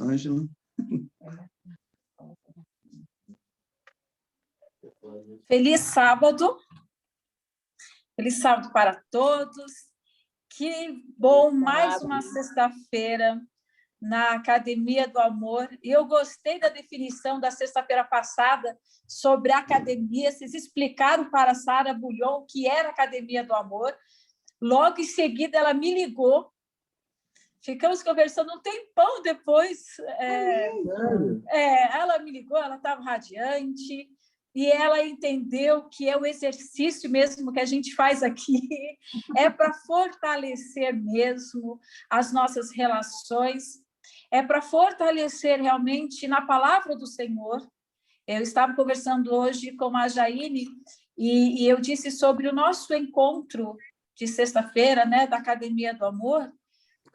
Ângela. Feliz sábado para todos. Que bom, mais uma sexta-feira na Academia do Amor. Eu gostei da definição da sexta-feira passada sobre a academia. Vocês explicaram para a Sara Bulhon o que era a Academia do Amor. Logo em seguida, ela me ligou. Ficamos conversando um tempão depois. Ela me ligou, ela estava radiante. E ela entendeu que é o exercício mesmo que a gente faz aqui, é para fortalecer mesmo as nossas relações, é para fortalecer realmente na palavra do Senhor. Eu estava conversando hoje com a Jaine e eu disse sobre o nosso encontro de sexta-feira, né, da Academia do Amor.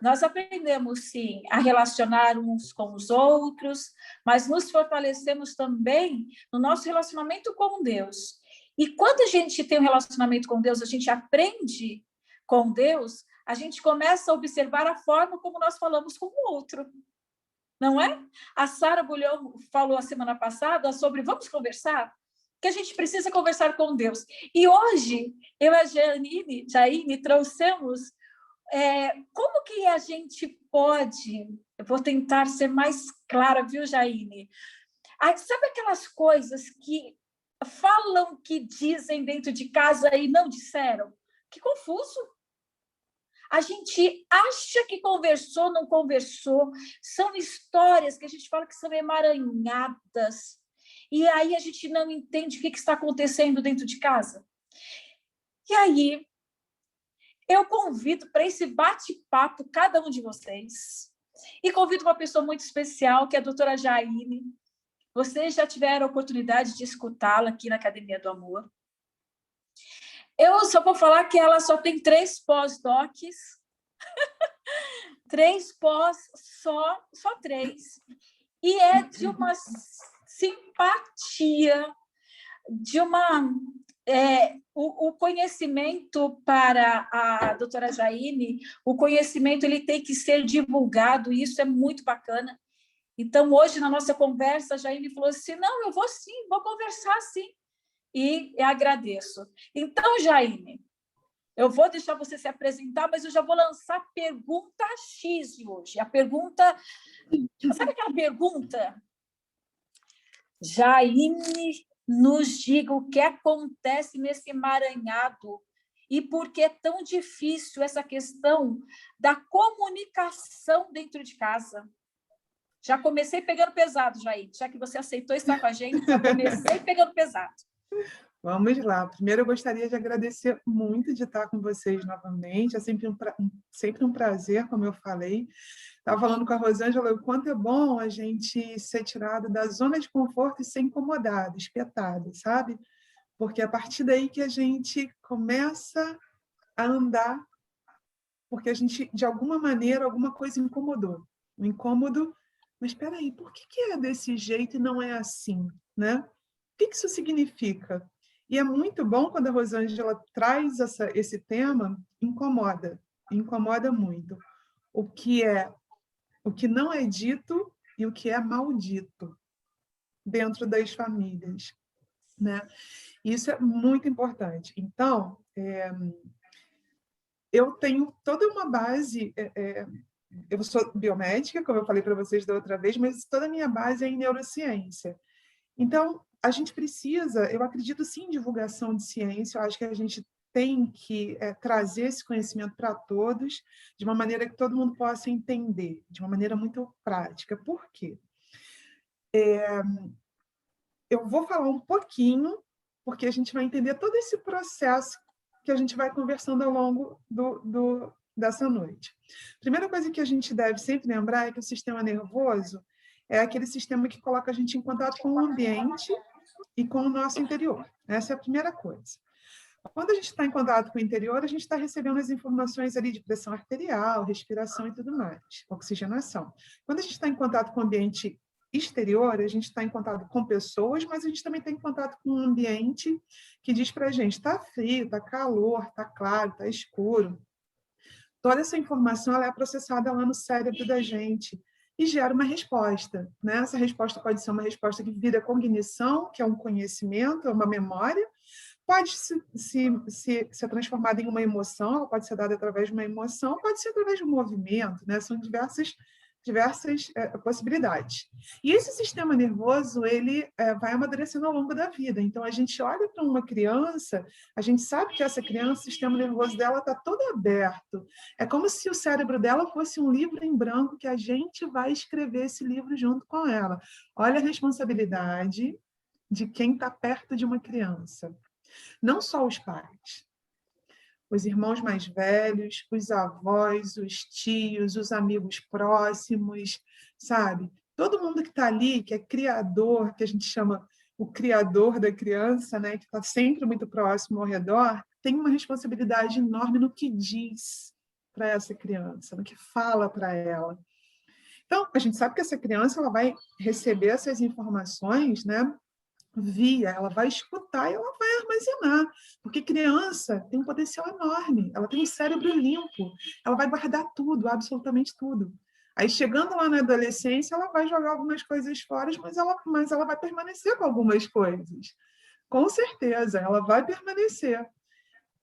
Nós aprendemos, sim, a relacionar uns com os outros, mas nos fortalecemos também no nosso relacionamento com Deus. E quando a gente tem um relacionamento com Deus, a gente aprende com Deus, a gente começa a observar a forma como nós falamos com o outro. Não é? A Sara Bulhon falou a semana passada sobre vamos conversar, que a gente precisa conversar com Deus. E hoje, eu e a Jaine trouxemos como que a gente pode... Eu vou tentar ser mais clara, viu, Jaine? Sabe aquelas coisas que falam, que dizem dentro de casa e não disseram? Que confuso. A gente acha que conversou, não conversou. São histórias que a gente fala que são emaranhadas. E aí a gente não entende o que está acontecendo dentro de casa. E aí... eu convido para esse bate-papo cada um de vocês. E convido uma pessoa muito especial, que é a doutora Jaine. Vocês já tiveram a oportunidade de escutá-la aqui na Academia do Amor. Eu só vou falar que ela só tem 3 pós-docs. 3 pós, só 3. E é de uma simpatia, de uma... o conhecimento para a doutora Jaine, o conhecimento ele tem que ser divulgado, e isso é muito bacana. Então, hoje, na nossa conversa, a Jaine falou assim, não, eu vou sim, vou conversar sim. E eu agradeço. Então, Jaine, eu vou deixar você se apresentar, mas eu já vou lançar a pergunta X de hoje. A pergunta... sabe aquela pergunta? Jaine... nos diga o que acontece nesse emaranhado e por que é tão difícil essa questão da comunicação dentro de casa. Já comecei pegando pesado, Jair, já que você aceitou estar com a gente, já comecei pegando pesado. Vamos lá. Primeiro, eu gostaria de agradecer muito de estar com vocês novamente. É sempre um prazer, como eu falei. Estava falando com a Rosângela o quanto é bom a gente ser tirado da zona de conforto e ser incomodado, espetado, sabe? Porque é a partir daí que a gente começa a andar, porque a gente, de alguma maneira, alguma coisa incomodou. O incômodo, mas espera aí, por que é desse jeito e não é assim, né? O que isso significa? E é muito bom quando a Rosângela traz esse tema, incomoda muito. O que não é dito e o que é maldito dentro das famílias, né? Isso é muito importante. Então, eu tenho toda uma base... eu sou biomédica, como eu falei para vocês da outra vez, mas toda a minha base é em neurociência. Então, a gente precisa, eu acredito sim em divulgação de ciência, eu acho que a gente tem que trazer esse conhecimento para todos, de uma maneira que todo mundo possa entender, de uma maneira muito prática. Por quê? Eu vou falar um pouquinho, porque a gente vai entender todo esse processo que a gente vai conversando ao longo dessa noite. A primeira coisa que a gente deve sempre lembrar é que o sistema nervoso é aquele sistema que coloca a gente em contato com o ambiente e com o nosso interior. Essa é a primeira coisa. Quando a gente está em contato com o interior, a gente está recebendo as informações ali de pressão arterial, respiração e tudo mais, oxigenação. Quando a gente está em contato com o ambiente exterior, a gente está em contato com pessoas, mas a gente também está em contato com um ambiente que diz para a gente, está frio, está calor, está claro, está escuro. Toda essa informação ela é processada lá no cérebro da gente. e gera uma resposta, né? Essa resposta pode ser uma resposta que vira cognição, que é um conhecimento, é uma memória, pode ser transformada em uma emoção, ela pode ser dada através de uma emoção, pode ser através de um movimento, né? São diversas possibilidades. E esse sistema nervoso, ele vai amadurecendo ao longo da vida. Então, a gente olha para uma criança, a gente sabe que essa criança, o sistema nervoso dela está todo aberto. É como se o cérebro dela fosse um livro em branco que a gente vai escrever esse livro junto com ela. Olha a responsabilidade de quem está perto de uma criança. Não só os pais, os irmãos mais velhos, os avós, os tios, os amigos próximos, sabe? Todo mundo que está ali, que é criador, que a gente chama o criador da criança, né? Que está sempre muito próximo ao redor, tem uma responsabilidade enorme no que diz para essa criança, no que fala para ela. Então, a gente sabe que essa criança ela vai receber essas informações, né? Ela vai escutar e ela vai armazenar, porque criança tem um potencial enorme, ela tem um cérebro limpo, ela vai guardar tudo, absolutamente tudo. Aí, chegando lá na adolescência, ela vai jogar algumas coisas fora, mas ela vai permanecer com algumas coisas. Com certeza, ela vai permanecer.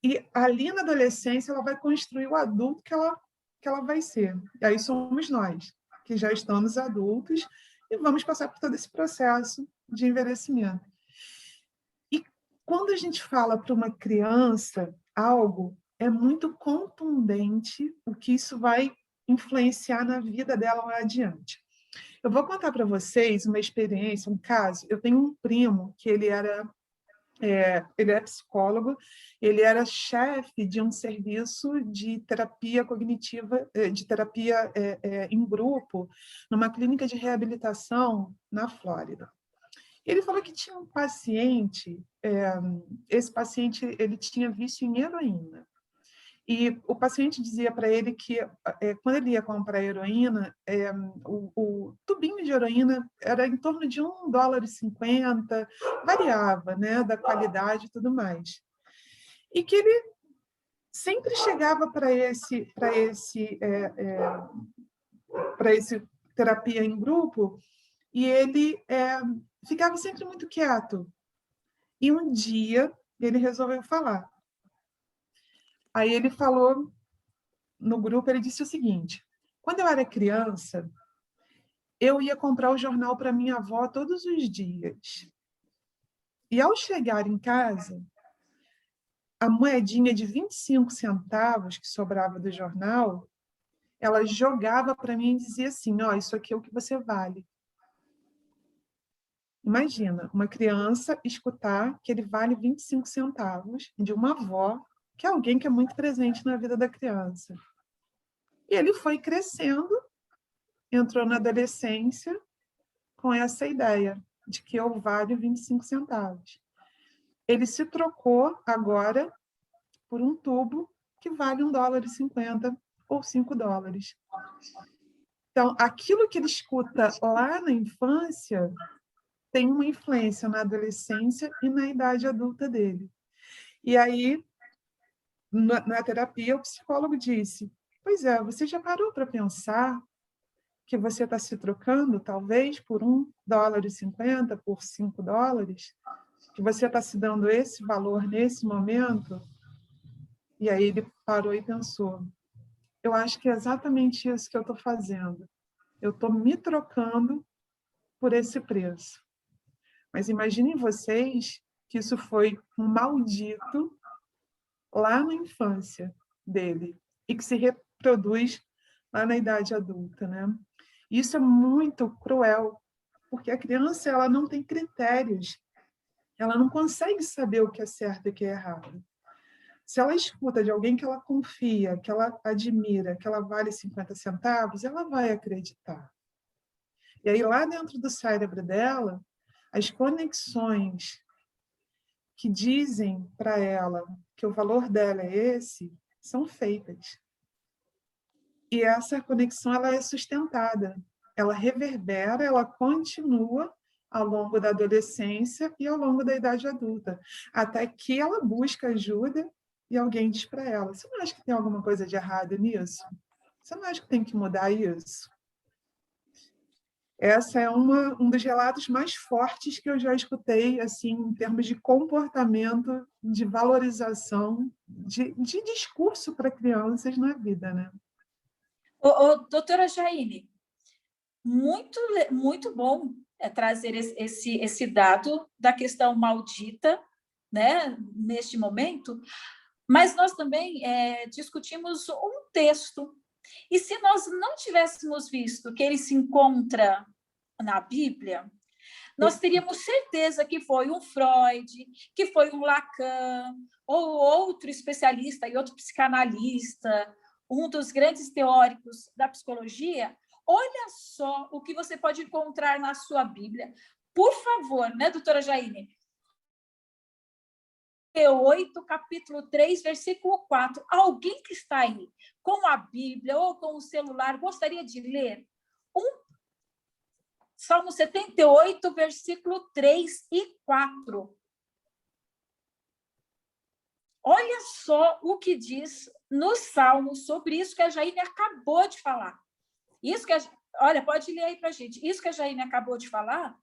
E ali na adolescência, ela vai construir o adulto que ela vai ser. E aí somos nós, que já estamos adultos, e vamos passar por todo esse processo de envelhecimento. E quando a gente fala para uma criança algo, é muito contundente o que isso vai influenciar na vida dela lá adiante. Eu vou contar para vocês uma experiência, um caso. Eu tenho um primo que ele é psicólogo, ele era chefe de um serviço de terapia cognitiva, de terapia em grupo, numa clínica de reabilitação na Flórida. Ele falou que tinha um paciente, esse paciente ele tinha vício em heroína. E o paciente dizia para ele que, quando ele ia comprar heroína, o tubinho de heroína era em torno de $1,50, variava, né, da qualidade e tudo mais. E que ele sempre chegava para esse terapia em grupo e ele ficava sempre muito quieto. E um dia ele resolveu falar. Aí ele falou no grupo, ele disse o seguinte: quando eu era criança, eu ia comprar o jornal para minha avó todos os dias. E ao chegar em casa, a moedinha de 25 centavos que sobrava do jornal, ela jogava para mim e dizia assim: ó, isso aqui é o que você vale. Imagina, uma criança escutar que ele vale 25 centavos de uma avó, que é alguém que é muito presente na vida da criança. E ele foi crescendo, entrou na adolescência com essa ideia de que eu valho 25 centavos. Ele se trocou agora por um tubo que vale $1,50 ou $5. Então, aquilo que ele escuta lá na infância tem uma influência na adolescência e na idade adulta dele. E aí, na terapia, o psicólogo disse: pois é, você já parou para pensar que você está se trocando, talvez, por $1,50, por $5? Que você está se dando esse valor nesse momento? E aí ele parou e pensou: eu acho que é exatamente isso que eu estou fazendo. Eu estou me trocando por esse preço. Mas imaginem vocês que isso foi um maldito lá na infância dele e que se reproduz lá na idade adulta, né? Isso é muito cruel, porque a criança ela não tem critérios, ela não consegue saber o que é certo e o que é errado. Se ela escuta de alguém que ela confia, que ela admira, que ela vale 50 centavos, ela vai acreditar. E aí, lá dentro do cérebro dela, as conexões que dizem para ela que o valor dela é esse, são feitas. E essa conexão ela é sustentada, ela reverbera, ela continua ao longo da adolescência e ao longo da idade adulta, até que ela busca ajuda e alguém diz para ela: você não acha que tem alguma coisa de errado nisso? Você não acha que tem que mudar isso? essa é um dos relatos mais fortes que eu já escutei, assim, em termos de comportamento, de valorização, de discurso para crianças na vida, né? Doutora Jaine, muito bom trazer esse dado da questão maldita, né, neste momento, mas nós também discutimos um texto. E se nós não tivéssemos visto que ele se encontra na Bíblia, nós teríamos certeza que foi um Freud, que foi um Lacan, ou outro especialista e outro psicanalista, um dos grandes teóricos da psicologia. Olha só o que você pode encontrar na sua Bíblia. Por favor, né, doutora Jaine? 8, capítulo 3, versículo 4. Alguém que está aí com a Bíblia ou com o celular gostaria de ler Salmo 78, versículo 3 e 4. Olha só o que diz no Salmo sobre isso que a Jaine acabou de falar. Olha, pode ler aí para a gente. Isso que a Jaine acabou de falar,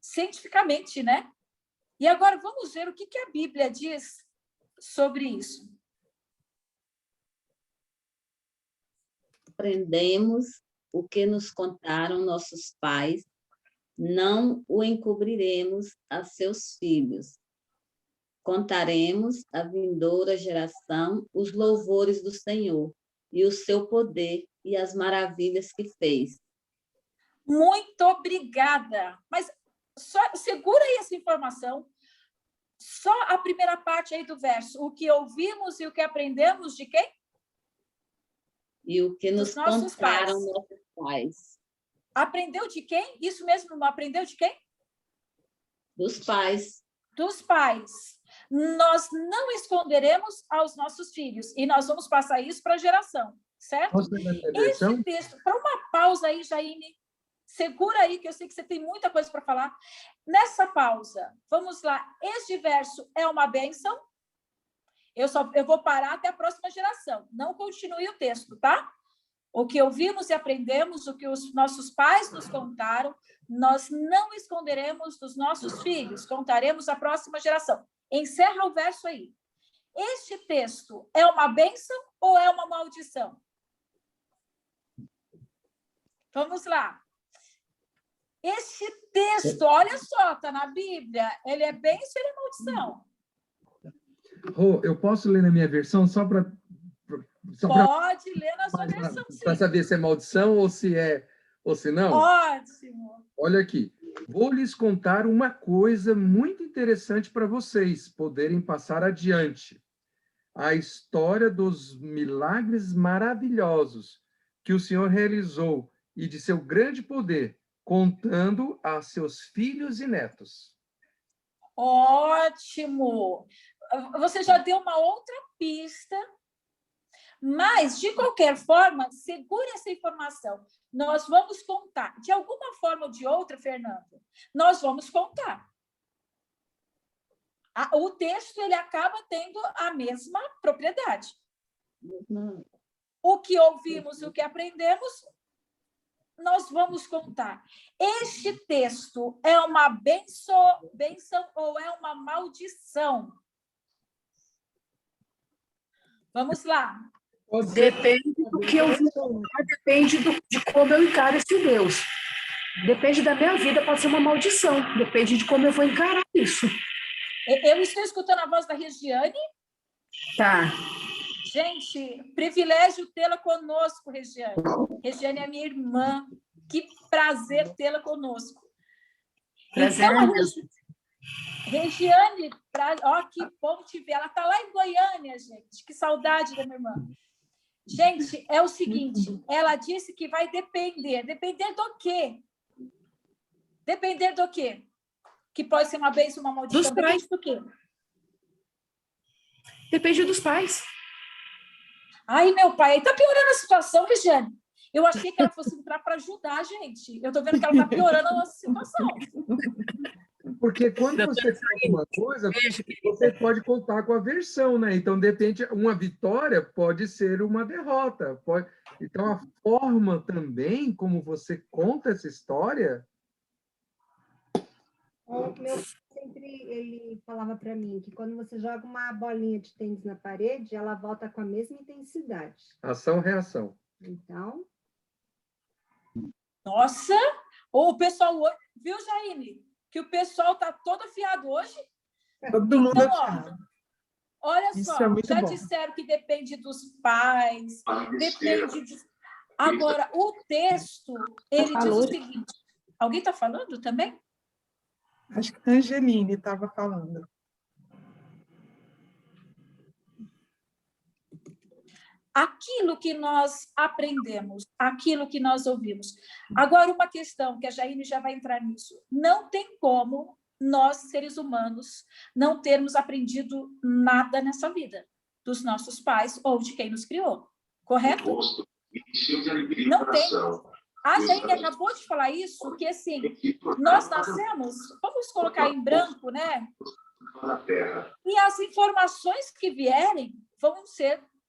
cientificamente, né? E agora vamos ver o que a Bíblia diz sobre isso. Aprendemos o que nos contaram nossos pais, não o encobriremos a seus filhos. Contaremos à vindoura geração os louvores do Senhor e o seu poder e as maravilhas que fez. Muito obrigada. Mas segura aí essa informação. Só a primeira parte aí do verso. O que ouvimos e o que aprendemos de quem? E o que nos contaram nossos pais. Aprendeu de quem? Isso mesmo, não aprendeu de quem? Dos pais. Dos pais. Nós não esconderemos aos nossos filhos e nós vamos passar isso para a geração, certo? Esse texto, para uma pausa aí, Jaine, segura aí que eu sei que você tem muita coisa para falar. Nessa pausa, vamos lá. Este verso é uma bênção. Eu vou parar até a próxima geração. Não continue o texto, tá? O que ouvimos e aprendemos, o que os nossos pais nos contaram, nós não esconderemos dos nossos filhos, contaremos à próxima geração. Encerra o verso aí. Este texto é uma bênção ou é uma maldição? Vamos lá. Este texto, olha só, está na Bíblia, ele é bênção ou ele é maldição? Eu posso ler na minha versão só para... Pode ler na sua versão, sim. Para saber se é maldição ou se não? Ótimo. Olha aqui. Vou lhes contar uma coisa muito interessante para vocês poderem passar adiante. A história dos milagres maravilhosos que o Senhor realizou e de seu grande poder, contando a seus filhos e netos. Ótimo! Você já deu uma outra pista, mas, de qualquer forma, segure essa informação. Nós vamos contar. De alguma forma ou de outra, Fernando, nós vamos contar. O texto ele acaba tendo a mesma propriedade. O que ouvimos e o que aprendemos, nós vamos contar. Este texto é uma bênção ou é uma maldição? Vamos lá. Depende do que eu vou falar, depende de como eu encaro esse Deus. Depende da minha vida, pode ser uma maldição. Depende de como eu vou encarar isso. Eu estou escutando a voz da Regiane? Tá. Gente, privilégio tê-la conosco, Regiane. Regiane é minha irmã. Que prazer tê-la conosco. Prazer então, mesmo. Regiane, que bom te ver. Ela está lá em Goiânia, gente. Que saudade da minha irmã. Gente, é o seguinte, ela disse que vai depender. Depender do quê? Depender do quê? Que pode ser uma bênção, uma maldição. Dos pais. Depende do quê? Depende dos pais. Ai, meu pai, está piorando a situação, Regiane. Eu achei que ela fosse entrar para ajudar a gente. Eu estou vendo que ela está piorando a nossa situação. Porque quando você conta uma coisa, você pode contar com a versão, né? Então, de repente, uma vitória pode ser uma derrota. Então, a forma também como você conta essa história... O meu sempre ele falava para mim que quando você joga uma bolinha de tênis na parede, ela volta com a mesma intensidade. Ação-reação. Então... Nossa! O pessoal... Viu, Jaine? Que o pessoal está todo afiado hoje? Todo mundo Então, afiado. Olha Isso só, é muito já bom. disseram que depende dos pais, depende de... Agora, o texto, ele diz o seguinte... Alguém está falando também? Acho que a Angeline estava falando. Aquilo que nós aprendemos, aquilo que nós ouvimos. Agora, uma questão, que a Jaine já vai entrar nisso. Não tem como nós, seres humanos, não termos aprendido nada nessa vida, dos nossos pais ou de quem nos criou. Correto? Não tem. A Jaine acabou de falar isso, que assim, nós nascemos, vamos colocar em branco, né? E as informações que vierem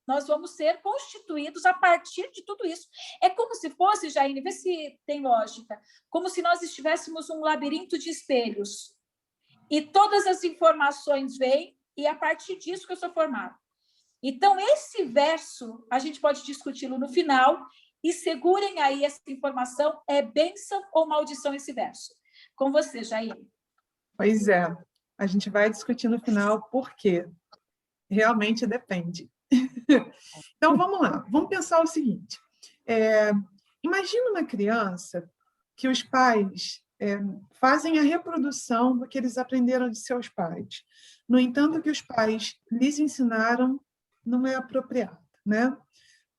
nós vamos ser constituídos a partir de tudo isso. É como se fosse, Jaine, vê se tem lógica, como se nós estivéssemos um labirinto de espelhos. E todas as informações vêm, e é a partir disso que eu sou formado. Então, esse verso, a gente pode discuti-lo no final, e segurem aí essa informação, é bênção ou maldição esse verso? Com você, Jaine. Pois é, a gente vai discutir no final por quê. Realmente depende. Então, vamos lá. Vamos pensar o seguinte. Imagina uma criança que os pais fazem a reprodução do que eles aprenderam de seus pais. No entanto, o que os pais lhes ensinaram não é apropriado, né?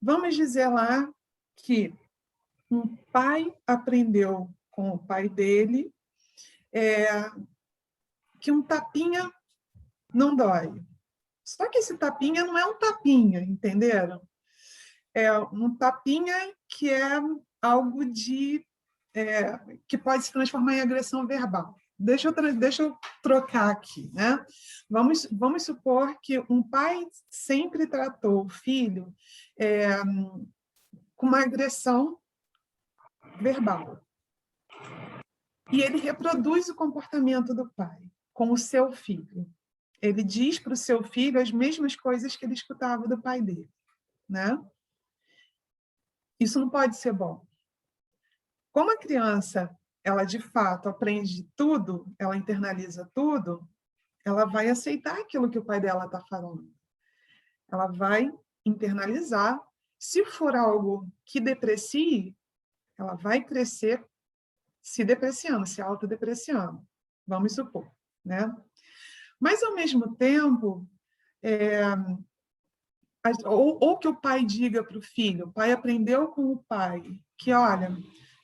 Vamos dizer lá que um pai aprendeu com o pai dele que um tapinha não dói. Só que esse tapinha não é um tapinha, entenderam? É um tapinha que é algo que pode se transformar em agressão verbal. Deixa eu trocar aqui, né? Vamos supor que um pai sempre tratou o filho com uma agressão verbal. E ele reproduz o comportamento do pai com o seu filho. Ele diz para o seu filho as mesmas coisas que ele escutava do pai dele, né? Isso não pode ser bom. Como a criança, ela de fato aprende tudo, ela internaliza tudo, ela vai aceitar aquilo que o pai dela está falando. Ela vai internalizar. Se for algo que deprecie, ela vai crescer se depreciando, se autodepreciando, vamos supor, né? Mas, ao mesmo tempo, ou que o pai diga para o filho, o pai aprendeu com o pai, que, olha,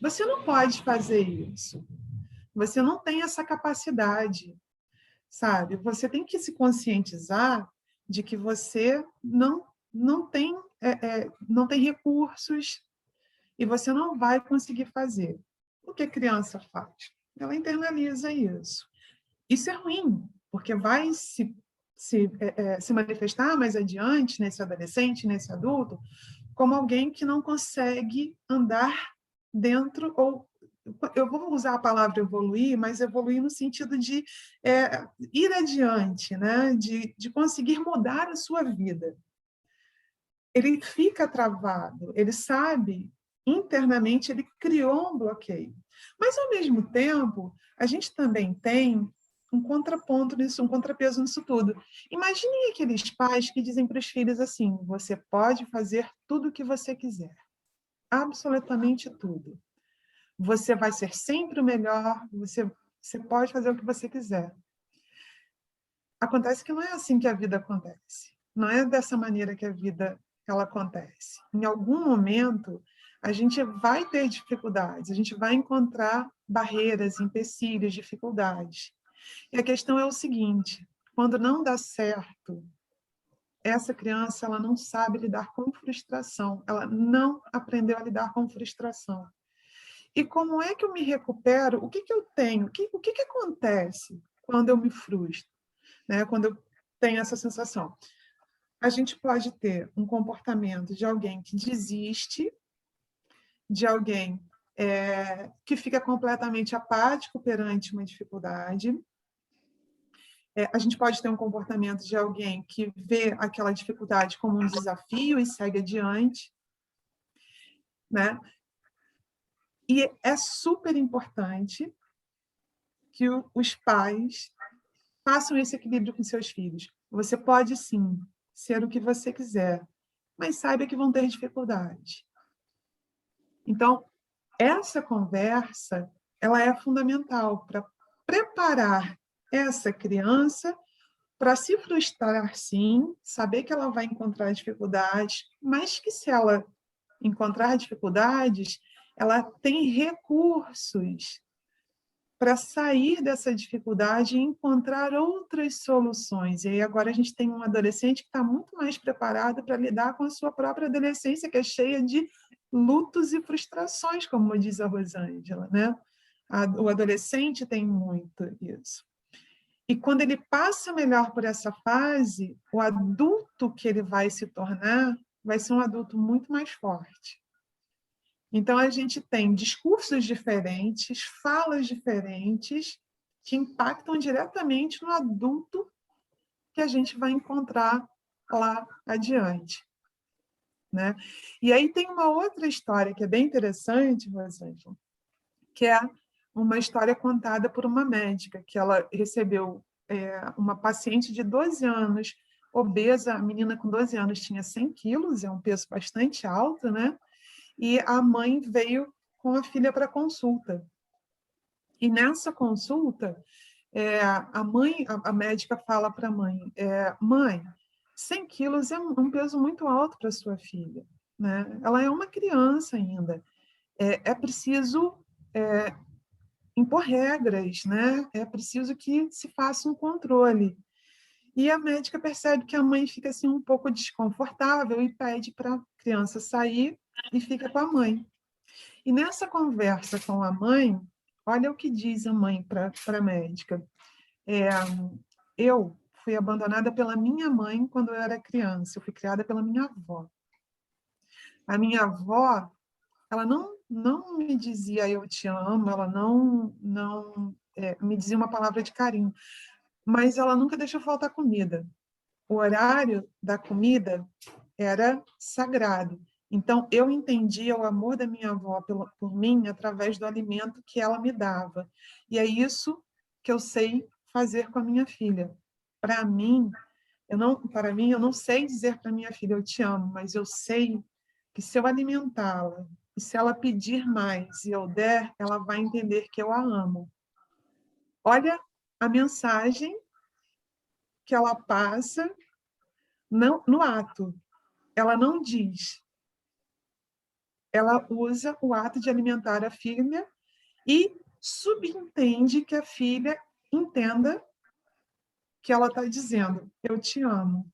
você não pode fazer isso, você não tem essa capacidade, sabe? Você tem que se conscientizar de que você não tem recursos e você não vai conseguir fazer. O que a criança faz? Ela internaliza isso. Isso é ruim, porque vai se manifestar mais adiante, nesse adolescente, nesse adulto, como alguém que não consegue andar dentro, ou eu vou usar a palavra evoluir, mas evoluir no sentido de ir adiante, né? de conseguir mudar a sua vida. Ele fica travado, ele sabe, internamente, ele criou um bloqueio. Mas, ao mesmo tempo, a gente também tem um contraponto nisso, um contrapeso nisso tudo. Imaginem aqueles pais que dizem para os filhos assim: você pode fazer tudo o que você quiser, absolutamente tudo. Você vai ser sempre o melhor, você pode fazer o que você quiser. Acontece que não é assim que a vida acontece. Não é dessa maneira que a vida ela acontece. Em algum momento, a gente vai ter dificuldades, a gente vai encontrar barreiras, empecilhos, dificuldades. E a questão é o seguinte: quando não dá certo, essa criança ela não sabe lidar com frustração, ela não aprendeu a lidar com frustração. E como é que eu me recupero? O que eu tenho? O que acontece quando eu me frustro, né? Quando eu tenho essa sensação? A gente pode ter um comportamento de alguém que desiste, de alguém que fica completamente apático perante uma dificuldade. A gente pode ter um comportamento de alguém que vê aquela dificuldade como um desafio e segue adiante, né? E é super importante que os pais façam esse equilíbrio com seus filhos. Você pode, sim, ser o que você quiser, mas saiba que vão ter dificuldade. Então, essa conversa, ela é fundamental para preparar essa criança para se frustrar, sim, saber que ela vai encontrar dificuldades, mas que se ela encontrar dificuldades, ela tem recursos para sair dessa dificuldade e encontrar outras soluções. E aí agora a gente tem um adolescente que está muito mais preparado para lidar com a sua própria adolescência, que é cheia de lutos e frustrações, como diz a Rosângela, né? O adolescente tem muito isso. E quando ele passa melhor por essa fase, o adulto que ele vai se tornar vai ser um adulto muito mais forte. Então, a gente tem discursos diferentes, falas diferentes, que impactam diretamente no adulto que a gente vai encontrar lá adiante, né? E aí tem uma outra história que é bem interessante, Rosângela, que é uma história contada por uma médica, que ela recebeu uma paciente de 12 anos, obesa, a menina com 12 anos tinha 100 quilos, é um peso bastante alto, né? E a mãe veio com a filha para consulta. E nessa consulta, a médica fala para a mãe, mãe, 100 quilos é um peso muito alto para sua filha, né? Ela é uma criança ainda. É preciso impor regras, né? É preciso que se faça um controle. E a médica percebe que a mãe fica assim um pouco desconfortável e pede para a criança sair e fica com a mãe. E nessa conversa com a mãe, olha o que diz a mãe para a médica. Eu fui abandonada pela minha mãe quando eu era criança, eu fui criada pela minha avó. A minha avó, ela não me dizia eu te amo, ela não me dizia uma palavra de carinho, mas ela nunca deixou faltar comida. O horário da comida era sagrado. Então, eu entendia o amor da minha avó por mim através do alimento que ela me dava. E é isso que eu sei fazer com a minha filha. Para mim, eu não sei dizer para minha filha eu te amo, mas eu sei que se eu alimentá-la e se ela pedir mais e eu der, ela vai entender que eu a amo. Olha a mensagem que ela passa no ato. Ela não diz. Ela usa o ato de alimentar a filha e subentende que a filha entenda que ela está dizendo, eu te amo.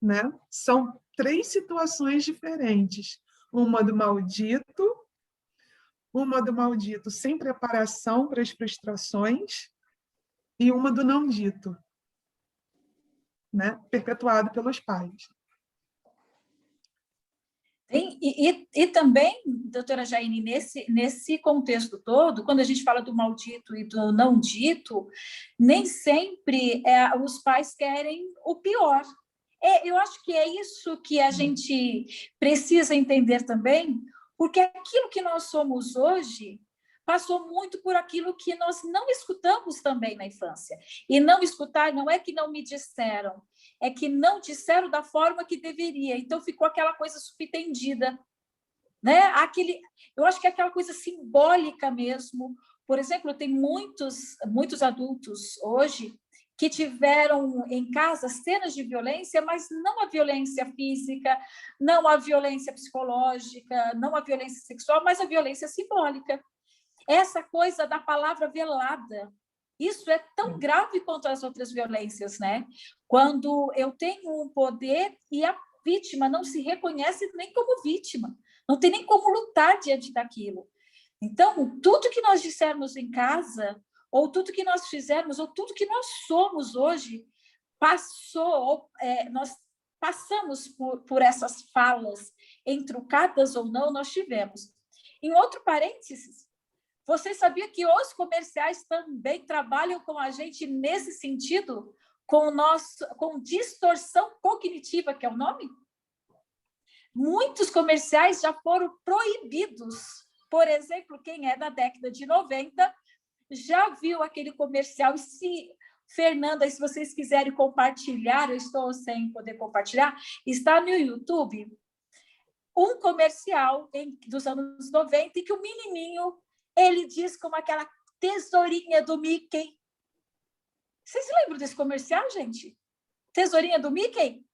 Né? São 3 situações diferentes. Uma do maldito sem preparação para as frustrações e uma do não dito, né? Perpetuado pelos pais. E também, doutora Jaine, nesse contexto todo, quando a gente fala do maldito e do não dito, nem sempre os pais querem o pior. Eu acho que é isso que a gente precisa entender também, porque aquilo que nós somos hoje passou muito por aquilo que nós não escutamos também na infância. E não escutar não é que não me disseram, é que não disseram da forma que deveria. Então, ficou aquela coisa subentendida. Né? Eu acho que é aquela coisa simbólica mesmo. Por exemplo, tem muitos adultos hoje que tiveram em casa cenas de violência, mas não a violência física, não a violência psicológica, não a violência sexual, mas a violência simbólica. Essa coisa da palavra velada, isso é tão grave quanto as outras violências, né? Quando eu tenho um poder e a vítima não se reconhece nem como vítima, Não tem nem como lutar diante daquilo. Então, tudo que nós dissermos em casa, ou tudo que nós fizermos, ou tudo que nós somos hoje, nós passamos por essas falas, entrucadas ou não, nós tivemos. Em outro parênteses, você sabia que os comerciais também trabalham com a gente nesse sentido, com distorção cognitiva, que é o nome? Muitos comerciais já foram proibidos. Por exemplo, quem é da década de 90 já viu aquele comercial. E Fernanda, se vocês quiserem compartilhar, eu estou sem poder compartilhar, está no YouTube, um comercial dos anos 90, em que o menininho, ele diz como aquela tesourinha do Mickey. Vocês lembram desse comercial, gente? Tesourinha do Mickey?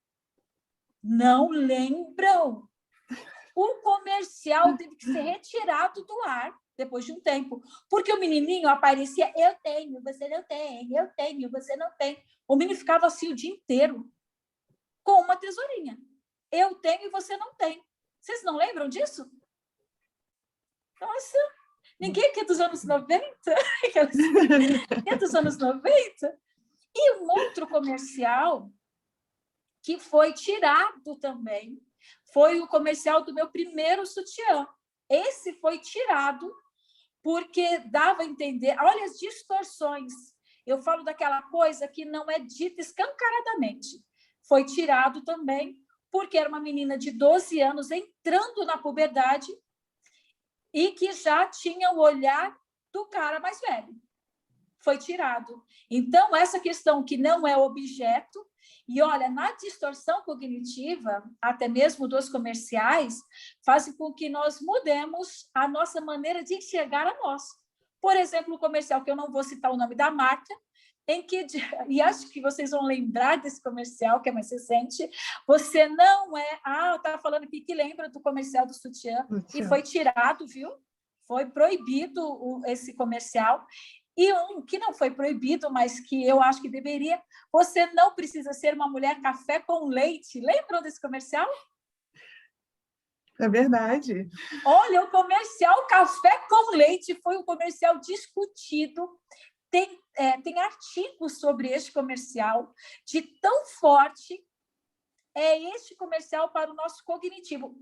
Não lembram? O comercial teve que ser retirado do ar depois de um tempo, porque o menininho aparecia, eu tenho, você não tem, eu tenho, você não tem. O menino ficava assim o dia inteiro com uma tesourinha. Eu tenho e você não tem. Vocês não lembram disso? Nossa, ninguém aqui é dos anos 90? É dos anos 90? E um outro comercial que foi tirado também foi o comercial do meu primeiro sutiã. Esse foi tirado porque dava a entender, olha as distorções. Eu falo daquela coisa que não é dita escancaradamente. Foi tirado também porque era uma menina de 12 anos entrando na puberdade e que já tinha o olhar do cara mais velho. Foi tirado. Então, essa questão que não é objeto, e olha, na distorção cognitiva, até mesmo dos comerciais, faz com que nós mudemos a nossa maneira de enxergar a nós. Por exemplo, o comercial, que eu não vou citar o nome da marca, em que, e acho que vocês vão lembrar desse comercial, que é mais recente, você não é... eu estava falando aqui que lembra do comercial do sutiã, e foi tirado, viu? Foi proibido esse comercial. E um que não foi proibido, mas que eu acho que deveria, você não precisa ser uma mulher café com leite. Lembram desse comercial? É verdade. Olha, o comercial café com leite foi um comercial discutido. Tem artigos sobre este comercial, de tão forte é este comercial para o nosso cognitivo,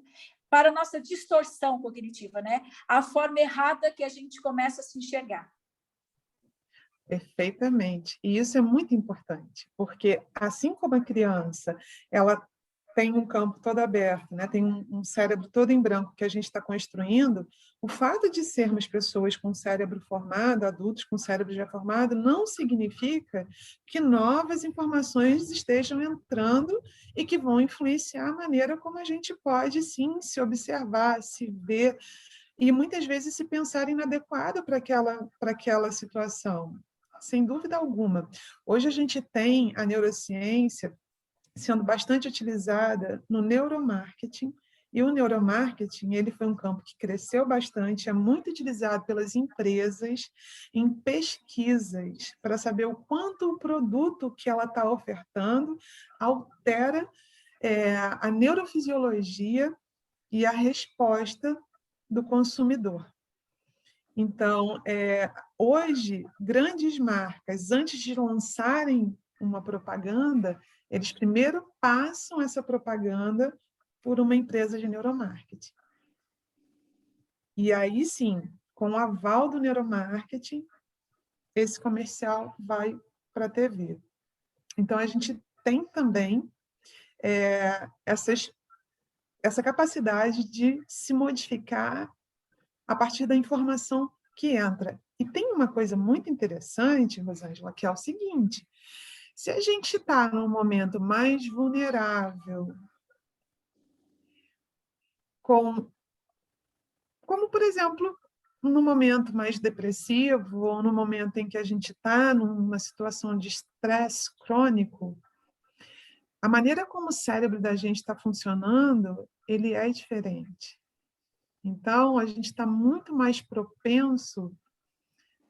para a nossa distorção cognitiva, né? A forma errada que a gente começa a se enxergar. Perfeitamente. E isso é muito importante, porque assim como a criança, ela tem um campo todo aberto, né? Tem um cérebro todo em branco que a gente está construindo, o fato de sermos pessoas com cérebro formado, adultos com cérebro já formado, não significa que novas informações estejam entrando e que vão influenciar a maneira como a gente pode, sim, se observar, se ver, e muitas vezes se pensar inadequado para aquela situação. Sem dúvida alguma. Hoje a gente tem a neurociência sendo bastante utilizada no neuromarketing, e o neuromarketing ele foi um campo que cresceu bastante, é muito utilizado pelas empresas em pesquisas para saber o quanto o produto que ela está ofertando altera a neurofisiologia e a resposta do consumidor. Então, hoje, grandes marcas, antes de lançarem uma propaganda, eles primeiro passam essa propaganda por uma empresa de neuromarketing. E aí, sim, com o aval do neuromarketing, esse comercial vai para a TV. Então, a gente tem também essa capacidade de se modificar a partir da informação que entra. E tem uma coisa muito interessante, Rosângela, que é o seguinte: se a gente está num momento mais vulnerável, como, por exemplo, no momento mais depressivo, ou no momento em que a gente está numa situação de estresse crônico, a maneira como o cérebro da gente está funcionando, ele é diferente. Então, a gente está muito mais propenso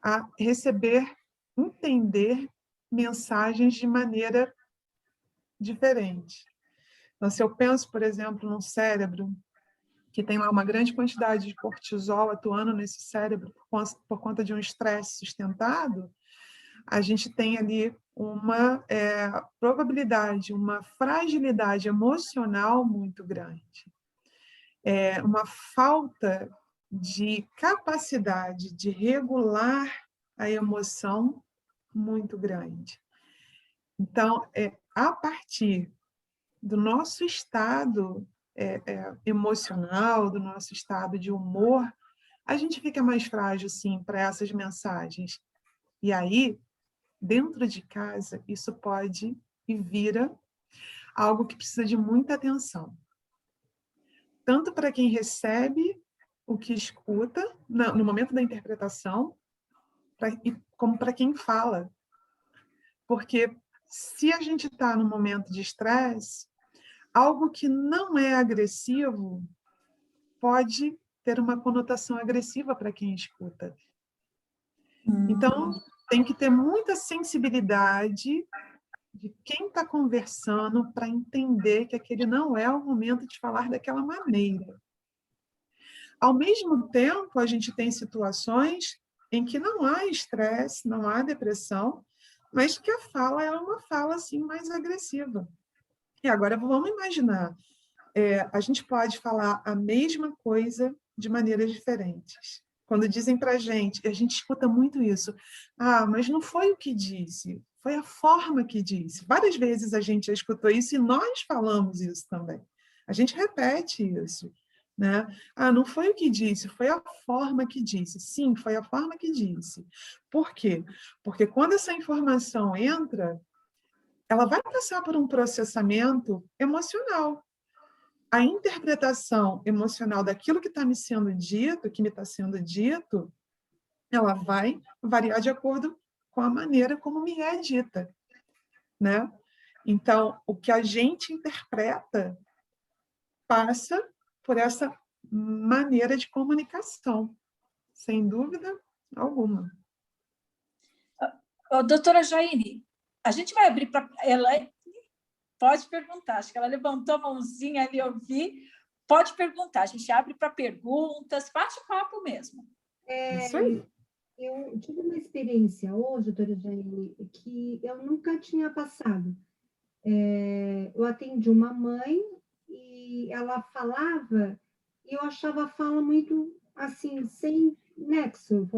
a receber, entender mensagens de maneira diferente. Então, se eu penso, por exemplo, num cérebro que tem lá uma grande quantidade de cortisol atuando nesse cérebro por conta de um estresse sustentado, a gente tem ali uma probabilidade, uma fragilidade emocional muito grande. Uma falta de capacidade de regular a emoção muito grande. Então, a partir do nosso estado emocional, do nosso estado de humor, a gente fica mais frágil, sim, para essas mensagens. E aí, dentro de casa, isso pode e vira algo que precisa de muita atenção. Tanto para quem recebe o que escuta, no momento da interpretação, como para quem fala. Porque se a gente está num momento de estresse, algo que não é agressivo pode ter uma conotação agressiva para quem escuta. Então, tem que ter muita sensibilidade de quem está conversando para entender que aquele não é o momento de falar daquela maneira. Ao mesmo tempo, a gente tem situações em que não há estresse, não há depressão, mas que a fala é uma fala assim, mais agressiva. E agora vamos imaginar, a gente pode falar a mesma coisa de maneiras diferentes. Quando dizem para a gente escuta muito isso, mas não foi o que disse, foi a forma que disse. Várias vezes a gente já escutou isso e nós falamos isso também. A gente repete isso, né? Não foi o que disse, foi a forma que disse. Sim, foi a forma que disse. Por quê? Porque quando essa informação entra, ela vai passar por um processamento emocional. A interpretação emocional daquilo que está me sendo dito, que me está sendo dito, ela vai variar de acordo com a maneira como me é dita, né? Então, o que a gente interpreta passa por essa maneira de comunicação, sem dúvida alguma. Doutora Jaine, a gente vai abrir para ela. Pode perguntar, acho que ela levantou a mãozinha ali, eu vi. Pode perguntar, a gente abre para perguntas, bate-papo mesmo. Isso aí. Eu tive uma experiência hoje, doutora Jaine, que eu nunca tinha passado. Eu atendi uma mãe e ela falava, e eu achava a fala muito, assim, sem nexo.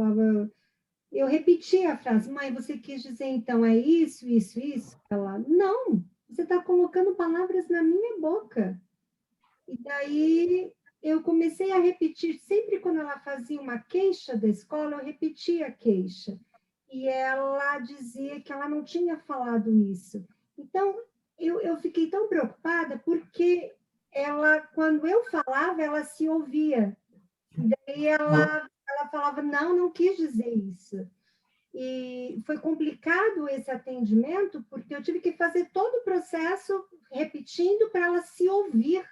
Eu repetia a frase, mãe, você quis dizer, então, é isso, isso, isso? Ela, não, você está colocando palavras na minha boca. E daí eu comecei a repetir, sempre quando ela fazia uma queixa da escola, eu repetia a queixa. E ela dizia que ela não tinha falado isso. Então, eu fiquei tão preocupada porque ela, quando eu falava, ela se ouvia. E daí ela falava, não quis dizer isso. E foi complicado esse atendimento, porque eu tive que fazer todo o processo repetindo para ela se ouvir.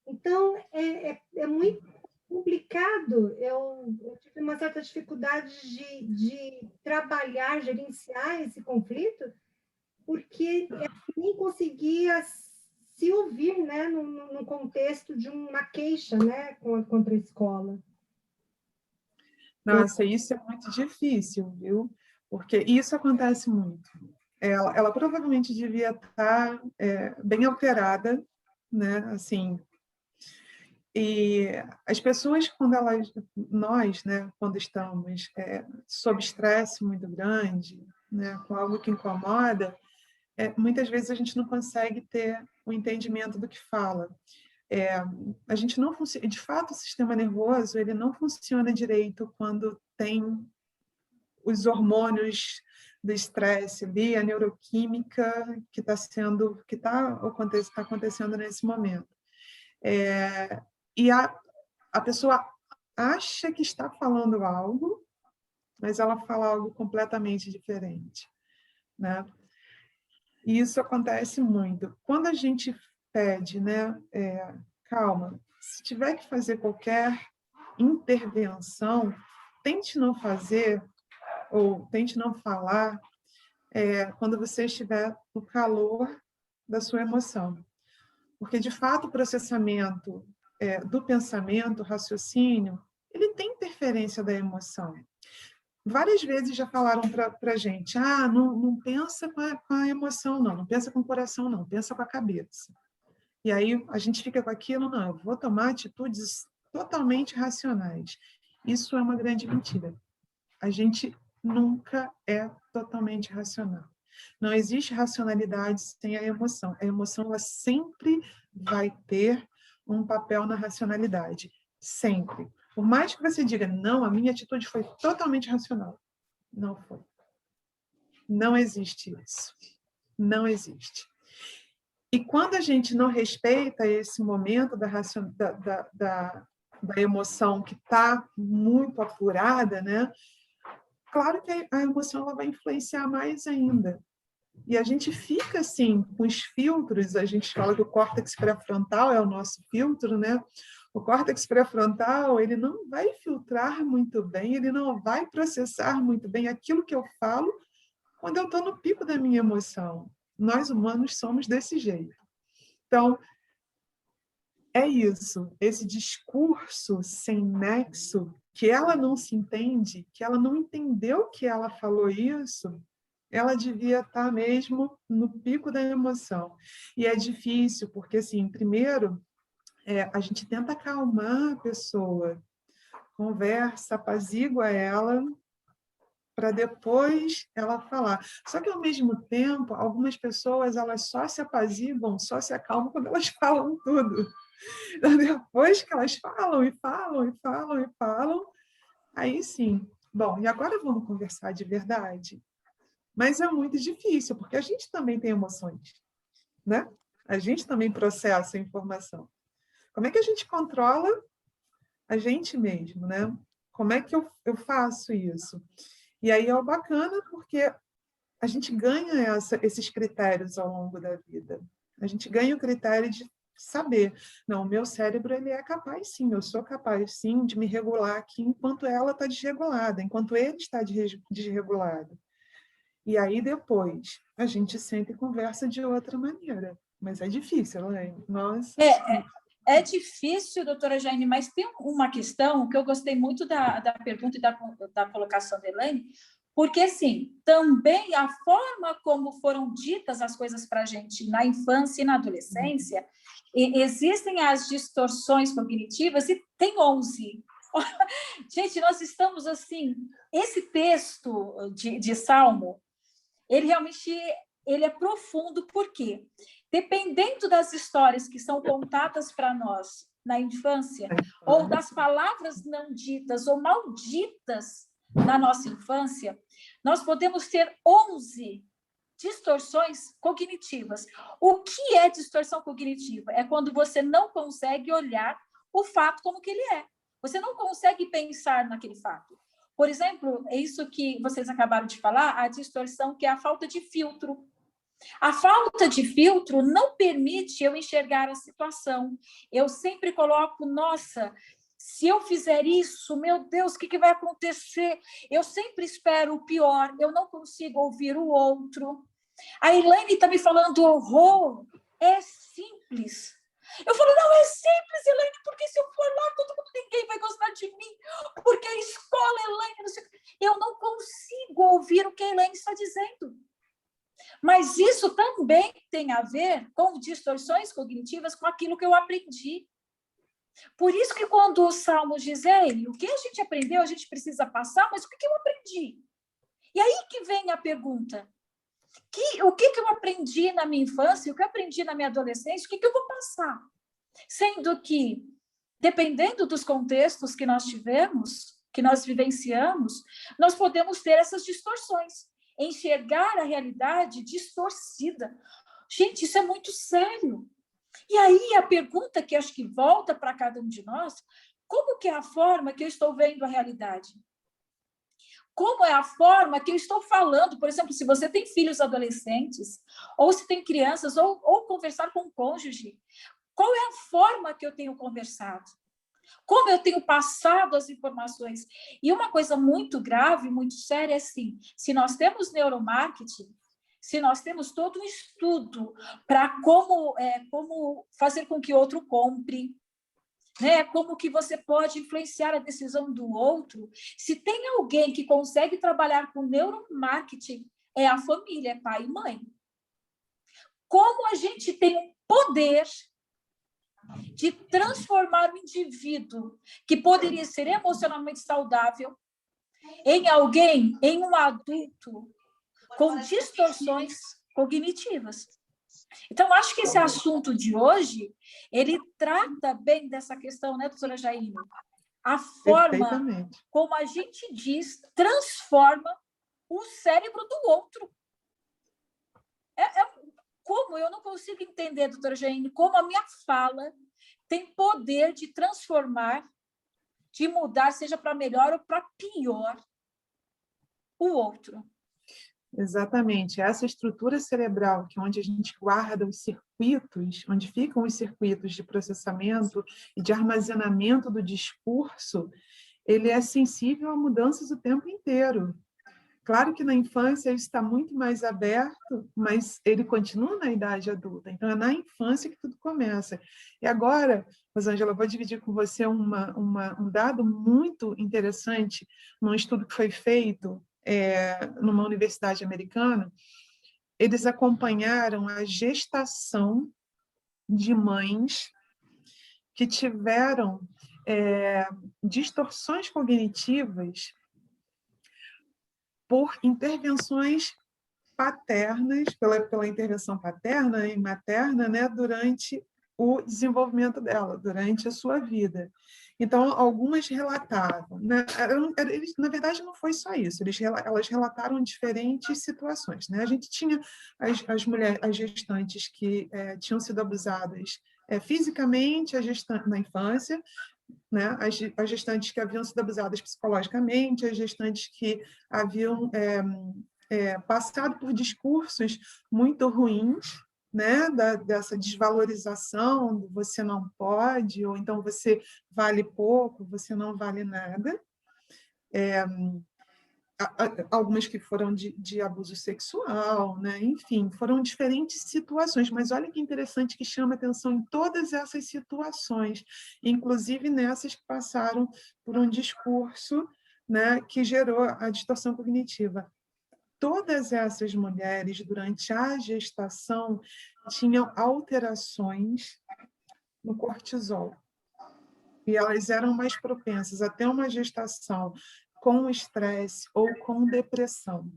Então, é muito complicado. Eu tive uma certa dificuldade de trabalhar, gerenciar esse conflito, porque eu nem conseguia se ouvir, né, no contexto de uma queixa, né, contra a escola. Nossa, isso é muito difícil, viu? Porque isso acontece muito. Ela provavelmente devia estar bem alterada, né? Assim, e as pessoas, nós, né, quando estamos sob estresse muito grande, né, com algo que incomoda, muitas vezes a gente não consegue ter o entendimento do que fala. A gente não funciona, de fato, o sistema nervoso ele não funciona direito quando tem os hormônios do estresse ali, a neuroquímica que está acontecendo nesse momento. E a pessoa acha que está falando algo, mas ela fala algo completamente diferente, né? E isso acontece muito. Quando a gente pede, né, calma, se tiver que fazer qualquer intervenção, tente não fazer ou tente não falar quando você estiver no calor da sua emoção. Porque, de fato, o processamento do pensamento, raciocínio, ele tem interferência da emoção. Várias vezes já falaram para a gente, não pensa com a emoção, não pensa com o coração, não, pensa com a cabeça. E aí a gente fica com aquilo, não, eu vou tomar atitudes totalmente racionais. Isso é uma grande mentira. A gente nunca é totalmente racional. Não existe racionalidade sem a emoção. A emoção, ela sempre vai ter um papel na racionalidade. Sempre. Por mais que você diga, não, a minha atitude foi totalmente racional. Não foi. Não existe isso. Não existe. E quando a gente não respeita esse momento da emoção que está muito apurada, né? Claro que a emoção ela vai influenciar mais ainda. E a gente fica assim, com os filtros, a gente fala que o córtex pré-frontal é o nosso filtro, né? O córtex pré-frontal, ele não vai filtrar muito bem, ele não vai processar muito bem aquilo que eu falo quando eu estou no pico da minha emoção. Nós humanos somos desse jeito. Então, é isso, esse discurso sem nexo, que ela não se entende, que ela não entendeu que ela falou isso, ela devia estar mesmo no pico da emoção. E é difícil, porque, assim, primeiro, a gente tenta acalmar a pessoa, conversa, apazigua ela, para depois ela falar. Só que, ao mesmo tempo, algumas pessoas elas só se apaziguam, só se acalmam quando elas falam tudo. Então, depois que elas falam e falam e falam e falam, aí sim. Bom, e agora vamos conversar de verdade? Mas é muito difícil, porque a gente também tem emoções, né? A gente também processa a informação. Como é que a gente controla a gente mesmo, né? Como é que eu faço isso? E aí é o bacana, porque a gente ganha esses critérios ao longo da vida. A gente ganha o critério de saber, não, o meu cérebro ele é capaz sim, eu sou capaz sim de me regular aqui enquanto ela está desregulada, enquanto ele está desregulado. E aí depois a gente senta e conversa de outra maneira. Mas é difícil, Elaine. Nossa. É difícil, doutora Jane, mas tem uma questão que eu gostei muito da pergunta e da colocação da Elaine, porque, assim, também a forma como foram ditas as coisas para a gente na infância e na adolescência, existem as distorções cognitivas e tem 11. Gente, nós estamos, assim, esse texto de Salmo, ele realmente é profundo, por quê? Dependendo das histórias que são contadas para nós na infância, ou das palavras não ditas ou malditas na nossa infância, nós podemos ter 11 distorções cognitivas. O que é distorção cognitiva? É quando você não consegue olhar o fato como que ele é. Você não consegue pensar naquele fato. Por exemplo, é isso que vocês acabaram de falar, a distorção, que é a falta de filtro. A falta de filtro não permite eu enxergar a situação. Eu sempre coloco, nossa, se eu fizer isso, meu Deus, o que vai acontecer? Eu sempre espero o pior, eu não consigo ouvir o outro. A Elaine está me falando, é simples. Eu falo, não é simples, Elaine, porque se eu for lá, ninguém vai gostar de mim, porque a escola, Elaine, não sei... Eu não consigo ouvir o que a Elaine está dizendo. Mas isso também tem a ver com distorções cognitivas, com aquilo que eu aprendi. Por isso que quando o Salmo diz, o que a gente aprendeu, a gente precisa passar, mas o que eu aprendi? E aí que vem a pergunta. O que eu aprendi na minha infância, o que eu aprendi na minha adolescência, o que eu vou passar? Sendo que, dependendo dos contextos que nós tivemos, que nós vivenciamos, nós podemos ter essas distorções. Enxergar a realidade distorcida. Gente, isso é muito sério. E aí a pergunta que acho que volta para cada um de nós, como que é a forma que eu estou vendo a realidade? Como é a forma que eu estou falando? Por exemplo, se você tem filhos adolescentes, ou se tem crianças, ou conversar com o cônjuge, qual é a forma que eu tenho conversado? Como eu tenho passado as informações? E uma coisa muito grave, muito séria, é assim, se nós temos neuromarketing, se nós temos todo um estudo para como fazer com que outro compre, né? Como que você pode influenciar a decisão do outro. Se tem alguém que consegue trabalhar com neuromarketing, é a família, é pai e mãe. Como a gente tem o poder de transformar o indivíduo que poderia ser emocionalmente saudável em alguém, em um adulto com distorções cognitivas. Então, acho que esse assunto de hoje, ele trata bem dessa questão, né, doutora Jaime? A forma como a gente diz transforma o cérebro do outro. Como eu não consigo entender, doutora Jaime, como a minha fala tem poder de transformar, de mudar, seja para melhor ou para pior, o outro. Exatamente. Essa estrutura cerebral, que é onde a gente guarda os circuitos, onde ficam os circuitos de processamento e de armazenamento do discurso, ele é sensível a mudanças o tempo inteiro. Claro que na infância isso está muito mais aberto, mas ele continua na idade adulta. Então, é na infância que tudo começa. E agora, Rosângela, eu vou dividir com você um dado muito interessante num estudo que foi feito numa universidade americana. Eles acompanharam a gestação de mães que tiveram distorções cognitivas por intervenções paternas, pela intervenção paterna e materna, né, durante o desenvolvimento dela, durante a sua vida. Então, algumas relatavam, né? Na verdade, não foi só isso, elas relataram diferentes situações, né? A gente tinha as gestantes que tinham sido abusadas fisicamente na infância, né? As gestantes que haviam sido abusadas psicologicamente, as gestantes que haviam passado por discursos muito ruins, né? Dessa desvalorização, do você não pode, ou então você vale pouco, você não vale nada. Algumas que foram de abuso sexual, né? Enfim, foram diferentes situações, mas olha que interessante que chama atenção em todas essas situações, inclusive nessas que passaram por um discurso, né, que gerou a distorção cognitiva. Todas essas mulheres, durante a gestação, tinham alterações no cortisol, e elas eram mais propensas a ter uma gestação com estresse ou com depressão.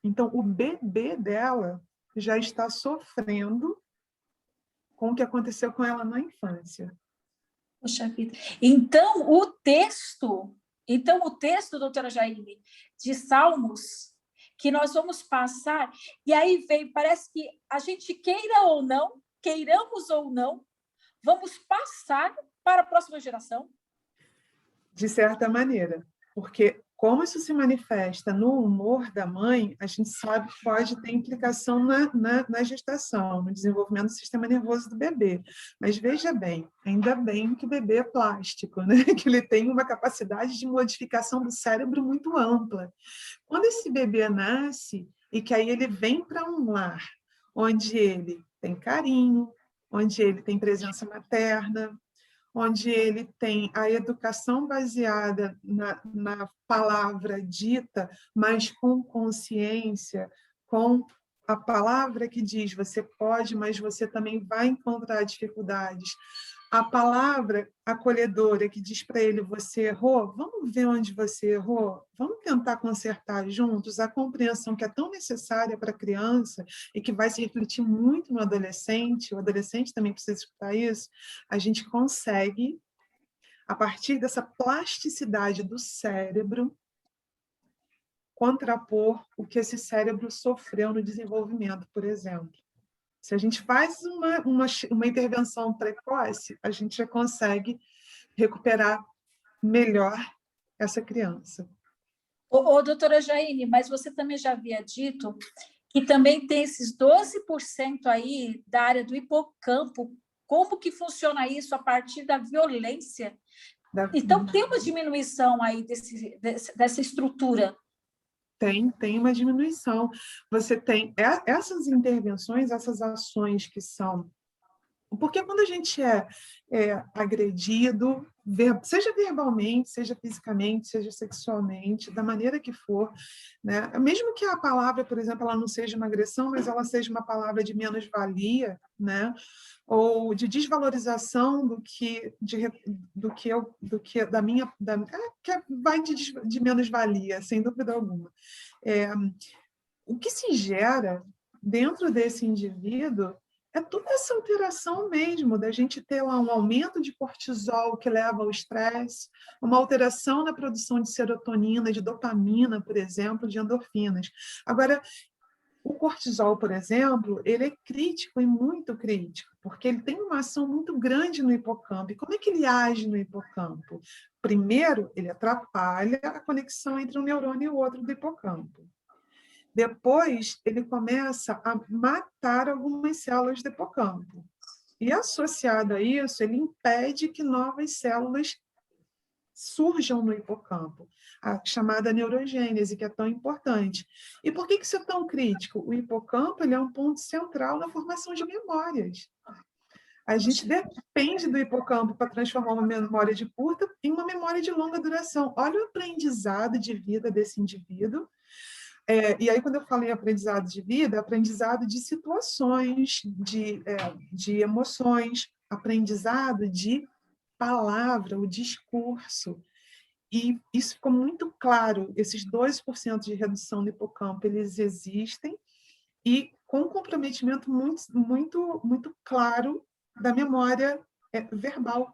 Então, o bebê dela já está sofrendo com o que aconteceu com ela na infância. Poxa vida. Então, o texto, doutora Jaime, de Salmos, que nós vamos passar, e aí vem, parece que a gente queiramos ou não, vamos passar para a próxima geração? De certa maneira, porque como isso se manifesta no humor da mãe, a gente sabe que pode ter implicação na gestação, no desenvolvimento do sistema nervoso do bebê. Mas veja bem, ainda bem que o bebê é plástico, né? Que ele tem uma capacidade de modificação do cérebro muito ampla. Quando esse bebê nasce e que aí ele vem para um lar onde ele tem carinho, onde ele tem presença materna, onde ele tem a educação baseada na palavra dita, mas com consciência, com a palavra que diz você pode, mas você também vai encontrar dificuldades. A palavra acolhedora que diz para ele, você errou, vamos ver onde você errou, vamos tentar consertar juntos. A compreensão que é tão necessária para a criança e que vai se refletir muito no adolescente, o adolescente também precisa escutar isso, a gente consegue, a partir dessa plasticidade do cérebro, contrapor o que esse cérebro sofreu no desenvolvimento, por exemplo. Se a gente faz uma intervenção precoce, a gente já consegue recuperar melhor essa criança. Doutora Jaine, mas você também já havia dito que também tem esses 12% aí da área do hipocampo. Como que funciona isso a partir da violência? Então, tem uma diminuição aí dessa estrutura. Tem uma diminuição. Você tem essas intervenções, essas ações que são Porque quando a gente é agredido, seja verbalmente, seja fisicamente, seja sexualmente, da maneira que for, né? Mesmo que a palavra, por exemplo, ela não seja uma agressão, mas ela seja uma palavra de menos-valia, né? Ou de desvalorização que vai de menos-valia, sem dúvida alguma. O que se gera dentro desse indivíduo é toda essa alteração mesmo, da gente ter lá um aumento de cortisol que leva ao estresse, uma alteração na produção de serotonina, de dopamina, por exemplo, de endorfinas. Agora, o cortisol, por exemplo, ele é crítico e muito crítico, porque ele tem uma ação muito grande no hipocampo. E como é que ele age no hipocampo? Primeiro, ele atrapalha a conexão entre um neurônio e o outro do hipocampo. Depois, ele começa a matar algumas células do hipocampo. E, associado a isso, ele impede que novas células surjam no hipocampo, a chamada neurogênese, que é tão importante. E por que isso é tão crítico? O hipocampo ele é um ponto central na formação de memórias. A gente depende do hipocampo para transformar uma memória de curta em uma memória de longa duração. Olha o aprendizado de vida desse indivíduo. E aí, quando eu falo em aprendizado de vida, aprendizado de situações, de emoções, aprendizado de palavra, o discurso. E isso ficou muito claro, esses 2% de redução do hipocampo, eles existem, e com um comprometimento muito, muito, muito claro da memória verbal.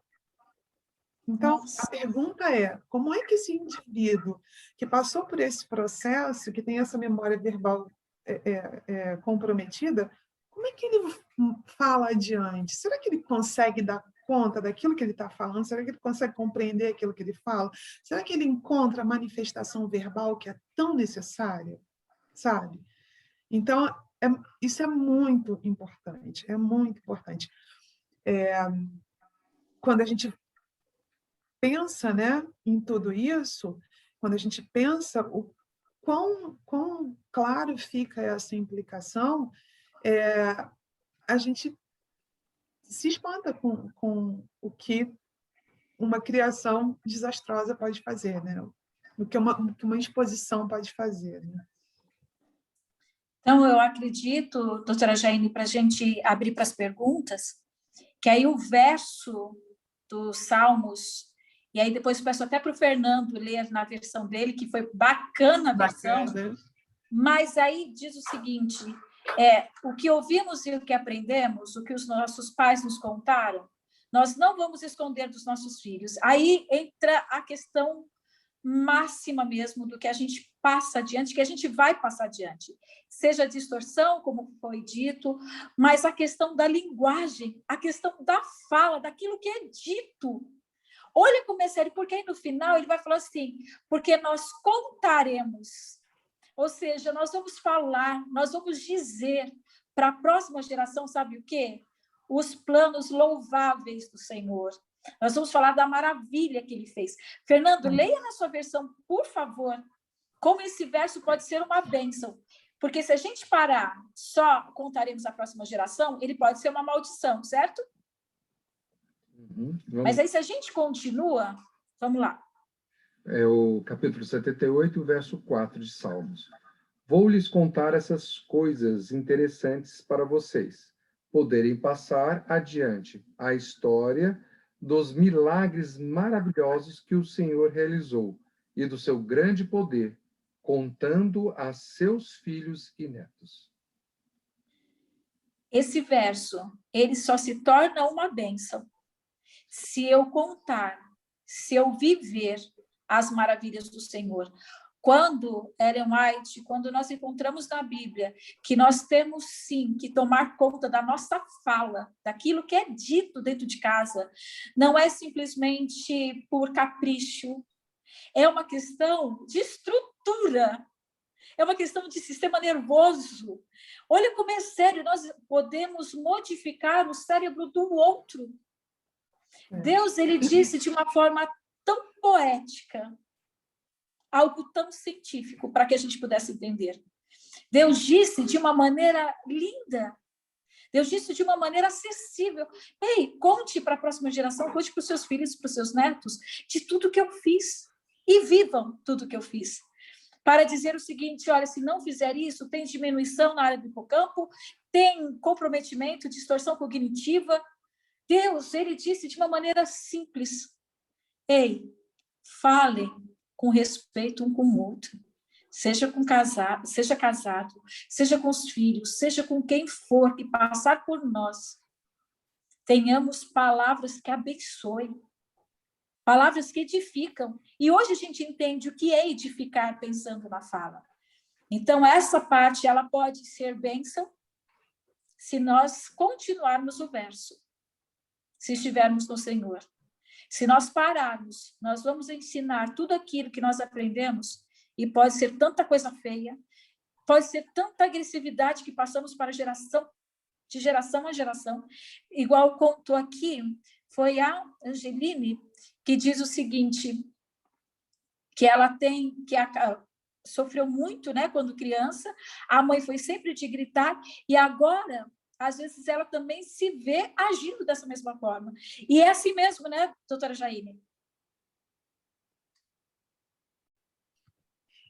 Então, a pergunta é, como é que esse indivíduo que passou por esse processo, que tem essa memória verbal comprometida, como é que ele fala adiante? Será que ele consegue dar conta daquilo que ele está falando? Será que ele consegue compreender aquilo que ele fala? Será que ele encontra a manifestação verbal que é tão necessária? Sabe? Então, isso é muito importante, é muito importante. Quando a gente pensa, né, em tudo isso, quando a gente pensa o quão claro fica essa implicação, a gente se espanta com o que uma criação desastrosa pode fazer, né? O que uma exposição pode fazer. Né? Então, eu acredito, doutora Jaine, para a gente abrir para as perguntas, que aí o verso dos Salmos, e aí depois peço até para o Fernando ler na versão dele, que foi bacana a versão, mas aí diz o seguinte, o que ouvimos e o que aprendemos, o que os nossos pais nos contaram, nós não vamos esconder dos nossos filhos. Aí entra a questão máxima mesmo do que a gente passa adiante, que a gente vai passar adiante. Seja a distorção, como foi dito, mas a questão da linguagem, a questão da fala, daquilo que é dito. Olha como é sério, porque aí no final ele vai falar assim, porque nós contaremos, ou seja, nós vamos falar, nós vamos dizer para a próxima geração, sabe o quê? Os planos louváveis do Senhor. Nós vamos falar da maravilha que ele fez. Fernando, leia na sua versão, por favor, como esse verso pode ser uma bênção. Porque se a gente parar, só contaremos à próxima geração, ele pode ser uma maldição, certo? Mas aí, se a gente continua, vamos lá. É o capítulo 78, verso 4 de Salmos. Vou lhes contar essas coisas interessantes para vocês poderem passar adiante a história dos milagres maravilhosos que o Senhor realizou e do seu grande poder, contando a seus filhos e netos. Esse verso, ele só se torna uma bênção se eu contar, se eu viver as maravilhas do Senhor. Quando, Ellen White, quando nós encontramos na Bíblia que nós temos, sim, que tomar conta da nossa fala, daquilo que é dito dentro de casa, não é simplesmente por capricho, é uma questão de estrutura, é uma questão de sistema nervoso. Olha como é sério, nós podemos modificar o cérebro do outro. Deus, ele disse de uma forma tão poética, algo tão científico para que a gente pudesse entender. Deus disse de uma maneira linda. Deus disse de uma maneira acessível. Ei, conte para a próxima geração, conte para os seus filhos, para os seus netos, de tudo que eu fiz. E vivam tudo que eu fiz. Para dizer o seguinte, olha, se não fizer isso, tem diminuição na área do hipocampo, tem comprometimento, distorção cognitiva. Deus, ele disse de uma maneira simples. Ei, falem com respeito um com o outro. Seja casado, seja com os filhos, seja com quem for que passar por nós. Tenhamos palavras que abençoem, palavras que edificam. E hoje a gente entende o que é edificar pensando na fala. Então, essa parte, ela pode ser bênção se nós continuarmos o verso, se estivermos no Senhor. Se nós pararmos, nós vamos ensinar tudo aquilo que nós aprendemos, e pode ser tanta coisa feia, pode ser tanta agressividade que passamos para geração, de geração a geração. Igual contou aqui, foi a Angeline que diz o seguinte, que ela sofreu muito, né, quando criança, a mãe foi sempre de gritar, e agora, às vezes, ela também se vê agindo dessa mesma forma. E é assim mesmo, né, doutora Jaine?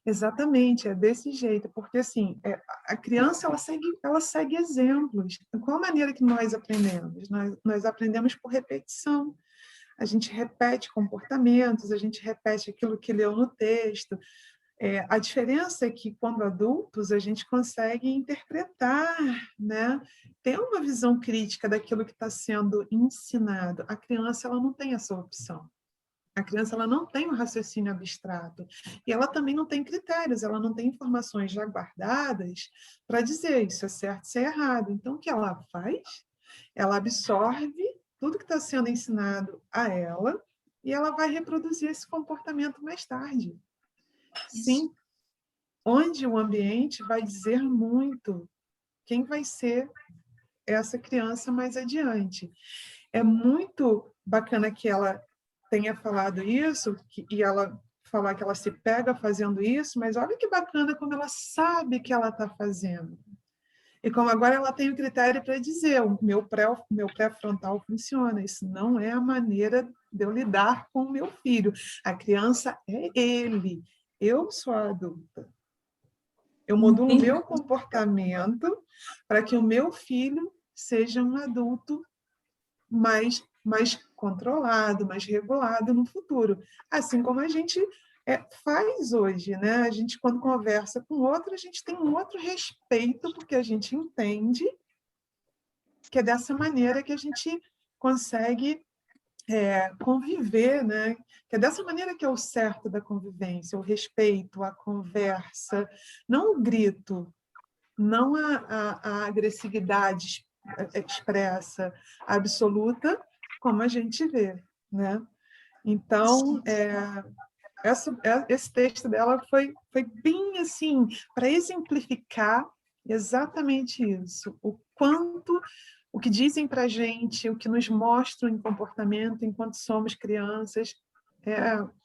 Exatamente, é desse jeito, porque assim, a criança ela segue exemplos. Qual a maneira que nós aprendemos? Nós aprendemos por repetição. A gente repete comportamentos, a gente repete aquilo que leu no texto. A diferença é que, quando adultos, a gente consegue interpretar, né? Ter uma visão crítica daquilo que está sendo ensinado. A criança, ela não tem essa opção. A criança, ela não tem um raciocínio abstrato. E ela também não tem critérios, ela não tem informações já guardadas para dizer isso é certo, isso é errado. Então, o que ela faz? Ela absorve tudo que está sendo ensinado a ela e ela vai reproduzir esse comportamento mais tarde. Sim, onde o ambiente vai dizer muito quem vai ser essa criança mais adiante. É muito bacana que ela tenha falado isso, e ela falar que ela se pega fazendo isso, mas olha que bacana como ela sabe que ela está fazendo. E como agora ela tem o critério para dizer, o meu pré-frontal funciona, isso não é a maneira de eu lidar com o meu filho. A criança é ele, eu sou a adulta. Eu modulo o meu comportamento para que o meu filho seja um adulto mais controlado, mais regulado no futuro. Assim como a gente faz hoje, né? A gente, quando conversa com outro, a gente tem um outro respeito, porque a gente entende que é dessa maneira que a gente consegue conviver, né? Que é dessa maneira que é o certo da convivência, o respeito, a conversa, não o grito, não a agressividade expressa absoluta, como a gente vê, né? Então, esse texto dela foi bem assim, para exemplificar exatamente isso, o que dizem para a gente, o que nos mostram em comportamento enquanto somos crianças,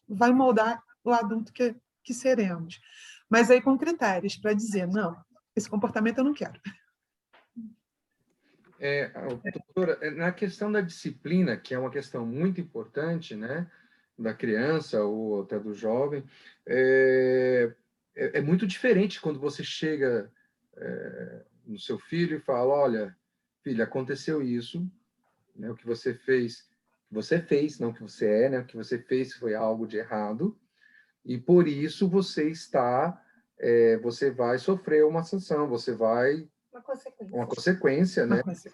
vai moldar o adulto que seremos. Mas aí com critérios para dizer, não, esse comportamento eu não quero. Doutora, na questão da disciplina, que é uma questão muito importante, né, da criança ou até do jovem, é muito diferente quando você chega no seu filho e fala, olha, filho, aconteceu isso, né, o que você fez, não o que você é, né, o que você fez foi algo de errado, e por isso você vai sofrer uma sanção, você vai uma consequência, né? Você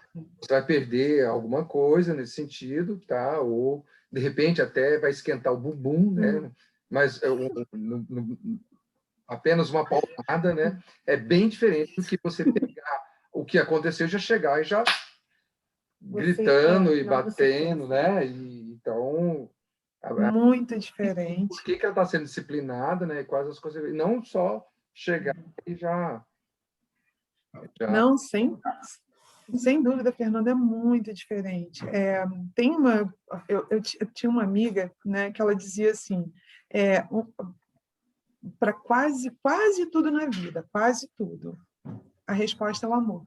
vai perder alguma coisa nesse sentido, tá? Ou, de repente, até vai esquentar o bumbum, né? Mas apenas uma palmada, né? É bem diferente do que você pegar o que aconteceu, já chegar e já gritando e batendo, né? Então... Muito diferente. Por que ela está sendo disciplinada, né? Quais as coisas... Não só chegar e já... Não, sem dúvida, Fernanda, é muito diferente. Eu tinha uma amiga, né, que ela dizia assim, para quase tudo na vida, quase tudo, a resposta é o amor.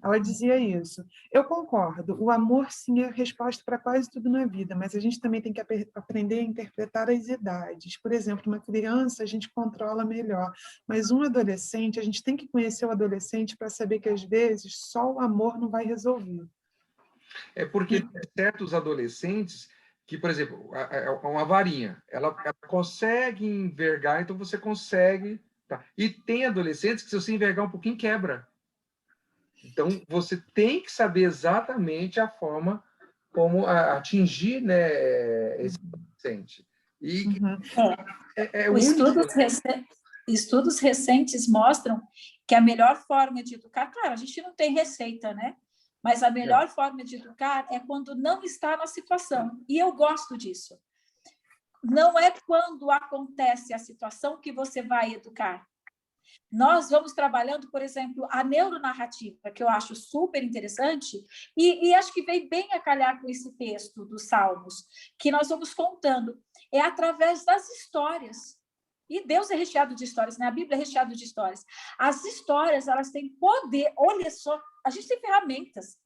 Ela dizia isso. Eu concordo. O amor, sim, é a resposta para quase tudo na vida, mas a gente também tem que aprender a interpretar as idades. Por exemplo, uma criança a gente controla melhor, mas um adolescente, a gente tem que conhecer o adolescente para saber que, às vezes, só o amor não vai resolver. É porque tem certos adolescentes que, por exemplo, uma varinha, ela consegue envergar, então você consegue... Tá? E tem adolescentes que, se você envergar um pouquinho, quebra. Então, você tem que saber exatamente a forma como atingir, né, esse adolescente. E único. Estudos recentes mostram que a melhor forma de educar, claro, a gente não tem receita, né? Mas a melhor forma de educar é quando não está na situação. E eu gosto disso. Não é quando acontece a situação que você vai educar. Nós vamos trabalhando, por exemplo, a neuronarrativa, que eu acho super interessante, e acho que vem bem a calhar com esse texto dos Salmos, que nós vamos contando. É através das histórias. E Deus é recheado de histórias, né? A Bíblia é recheada de histórias. As histórias, elas têm poder, olha só, a gente tem ferramentas.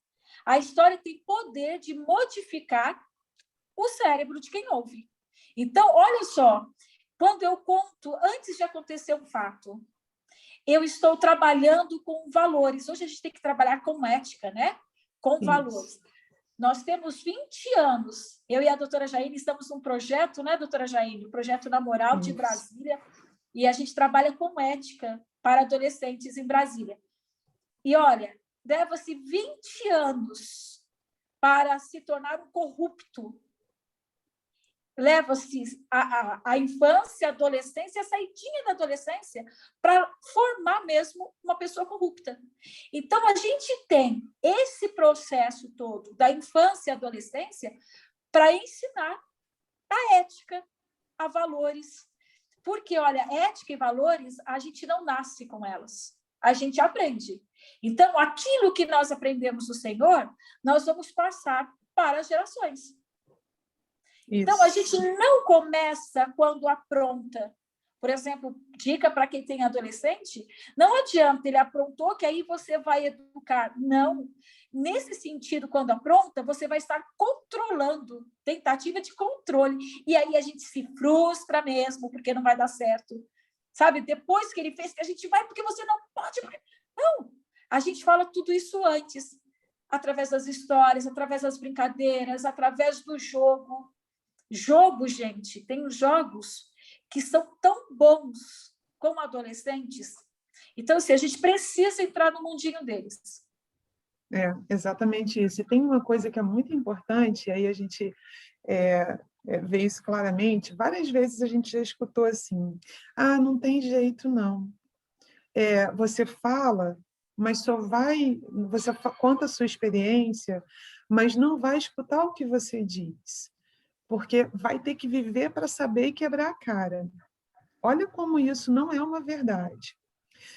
A história tem poder de modificar o cérebro de quem ouve. Então, olha só, quando eu conto, antes de acontecer um fato, eu estou trabalhando com valores. Hoje a gente tem que trabalhar com ética, né? Com valores. Nós temos 20 anos. Eu e a doutora Jaine estamos num projeto, né, doutora Jaine? O projeto Na Moral de Brasília. E a gente trabalha com ética para adolescentes em Brasília. E, olha, leva-se 20 anos para se tornar um corrupto. Leva-se a infância, a adolescência, a saidinha da adolescência para formar mesmo uma pessoa corrupta. Então, a gente tem esse processo todo da infância e adolescência para ensinar a ética, a valores. Porque, olha, ética e valores, a gente não nasce com elas, a gente aprende. Então, aquilo que nós aprendemos do Senhor, nós vamos passar para as gerações. Então, a gente não começa quando apronta. Por exemplo, dica para quem tem adolescente, não adianta, ele aprontou que aí você vai educar. Não. Nesse sentido, quando apronta, você vai estar controlando, tentativa de controle. E aí a gente se frustra mesmo, porque não vai dar certo. Sabe, depois que ele fez, que a gente vai, porque você não pode. Não, a gente fala tudo isso antes, através das histórias, através das brincadeiras, através do jogo. Jogo, gente, tem jogos que são tão bons como adolescentes. Então, assim, a gente precisa entrar no mundinho deles. É, exatamente isso. E tem uma coisa que é muito importante, aí a gente vê isso claramente. Várias vezes a gente já escutou assim, não tem jeito, não. Você fala, mas só vai... Você conta a sua experiência, mas não vai escutar o que você diz. Porque vai ter que viver para saber e quebrar a cara. Olha como isso não é uma verdade.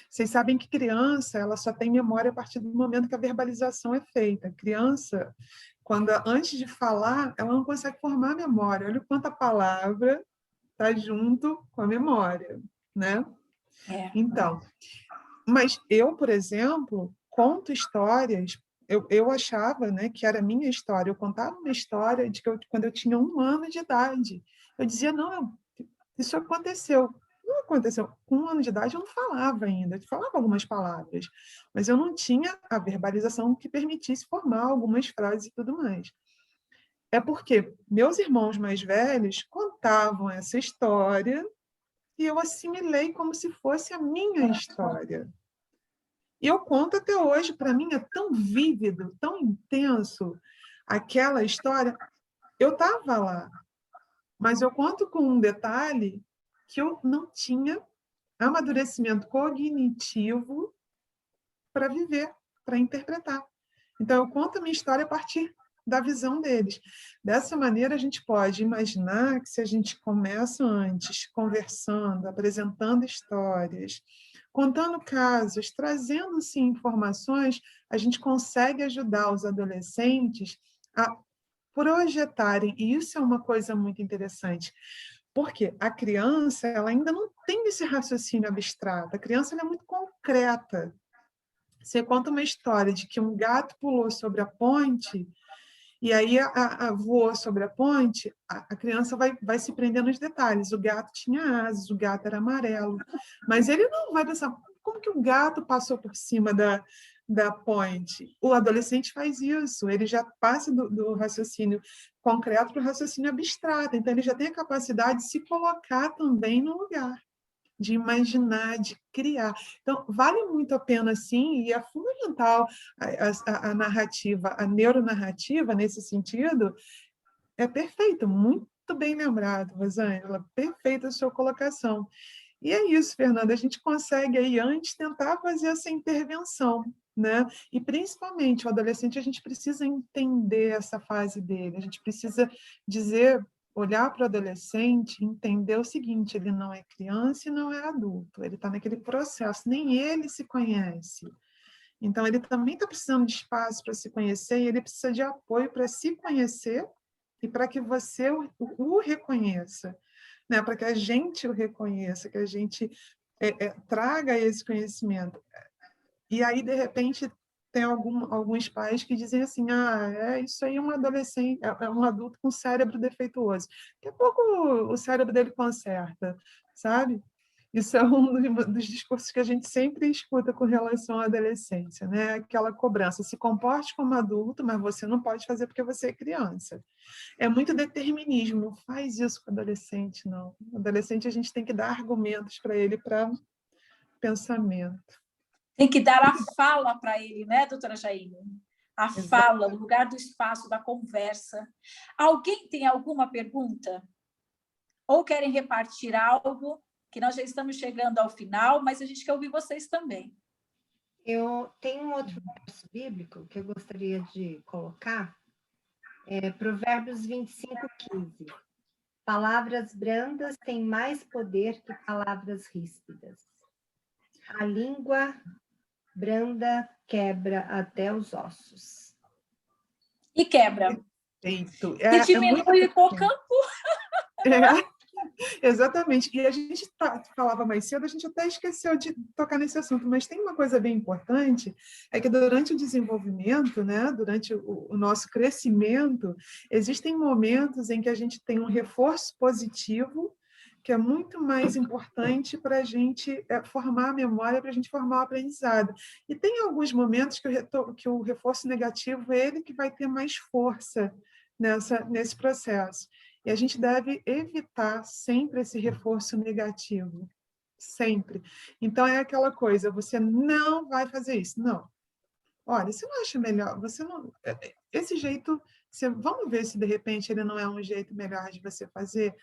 Vocês sabem que criança, ela só tem memória a partir do momento que a verbalização é feita. Criança, antes de falar, ela não consegue formar memória. Olha o quanto a palavra está junto com a memória, né? Então, mas eu, por exemplo, conto histórias. Eu achava, né, que era minha história. Eu contava uma história de que quando eu tinha 1 ano de idade. Eu dizia, não, isso aconteceu. Não aconteceu. Com 1 ano de idade eu não falava ainda. Eu falava algumas palavras, mas eu não tinha a verbalização que permitisse formar algumas frases e tudo mais. É porque meus irmãos mais velhos contavam essa história e eu assimilei como se fosse a minha história. E eu conto até hoje, para mim é tão vívido, tão intenso aquela história. Eu estava lá, mas eu conto com um detalhe que eu não tinha amadurecimento cognitivo para viver, para interpretar. Então, eu conto a minha história a partir da visão deles. Dessa maneira, a gente pode imaginar que se a gente começa antes, conversando, apresentando histórias, contando casos, trazendo-se informações, a gente consegue ajudar os adolescentes a projetarem, e isso é uma coisa muito interessante, porque a criança ela ainda não tem esse raciocínio abstrato, a criança ela é muito concreta. Você conta uma história de que um gato pulou sobre a ponte e aí voou sobre a ponte, a criança vai se prender nos detalhes. O gato tinha asas, o gato era amarelo. Mas ele não vai pensar, como que o gato passou por cima da ponte? O adolescente faz isso, ele já passa do raciocínio concreto para o raciocínio abstrato. Então, ele já tem a capacidade de se colocar também no lugar, de imaginar, de criar. Então, vale muito a pena, sim, e é fundamental a narrativa, a neuronarrativa, nesse sentido, é perfeita, muito bem lembrado, Rosângela, perfeita a sua colocação. E é isso, Fernanda, a gente consegue aí antes tentar fazer essa intervenção, né? E principalmente o adolescente, a gente precisa entender essa fase dele, a gente precisa dizer, olhar para o adolescente e entender o seguinte, ele não é criança e não é adulto, ele está naquele processo, nem ele se conhece. Então, ele também está precisando de espaço para se conhecer e ele precisa de apoio para se conhecer e para que você o reconheça, né? Para que a gente o reconheça, que a gente traga esse conhecimento. E aí, de repente, tem alguns pais que dizem assim, isso aí é um adolescente, é um adulto com cérebro defeituoso. Daqui a pouco o cérebro dele conserta, sabe? Isso é um dos discursos que a gente sempre escuta com relação à adolescência, né? Aquela cobrança, se comporte como adulto, mas você não pode fazer porque você é criança. É muito determinismo, não faz isso com o adolescente, não. O adolescente, a gente tem que dar argumentos para ele, para pensamento. Tem que dar a fala para ele, né, doutora Jaine? A fala, o lugar do espaço, da conversa. Alguém tem alguma pergunta? Ou querem repartir algo? Que nós já estamos chegando ao final, mas a gente quer ouvir vocês também. Eu tenho um outro verso bíblico que eu gostaria de colocar, Provérbios 25:15. Palavras brandas têm mais poder que palavras ríspidas. A língua branda quebra até os ossos. E quebra. Perfeito. E diminui o hipocampo. Exatamente. E a gente falava mais cedo, a gente até esqueceu de tocar nesse assunto, mas tem uma coisa bem importante, é que durante o desenvolvimento, né, durante o nosso crescimento, existem momentos em que a gente tem um reforço positivo, que é muito mais importante para a gente formar a memória, para a gente formar o aprendizado. E tem alguns momentos que o reforço negativo é ele que vai ter mais força nesse processo. E a gente deve evitar sempre esse reforço negativo, sempre. Então, é aquela coisa, você não vai fazer isso. Não. Olha, você não acha melhor, você não... Esse jeito, vamos ver se de repente ele não é um jeito melhor de você fazer.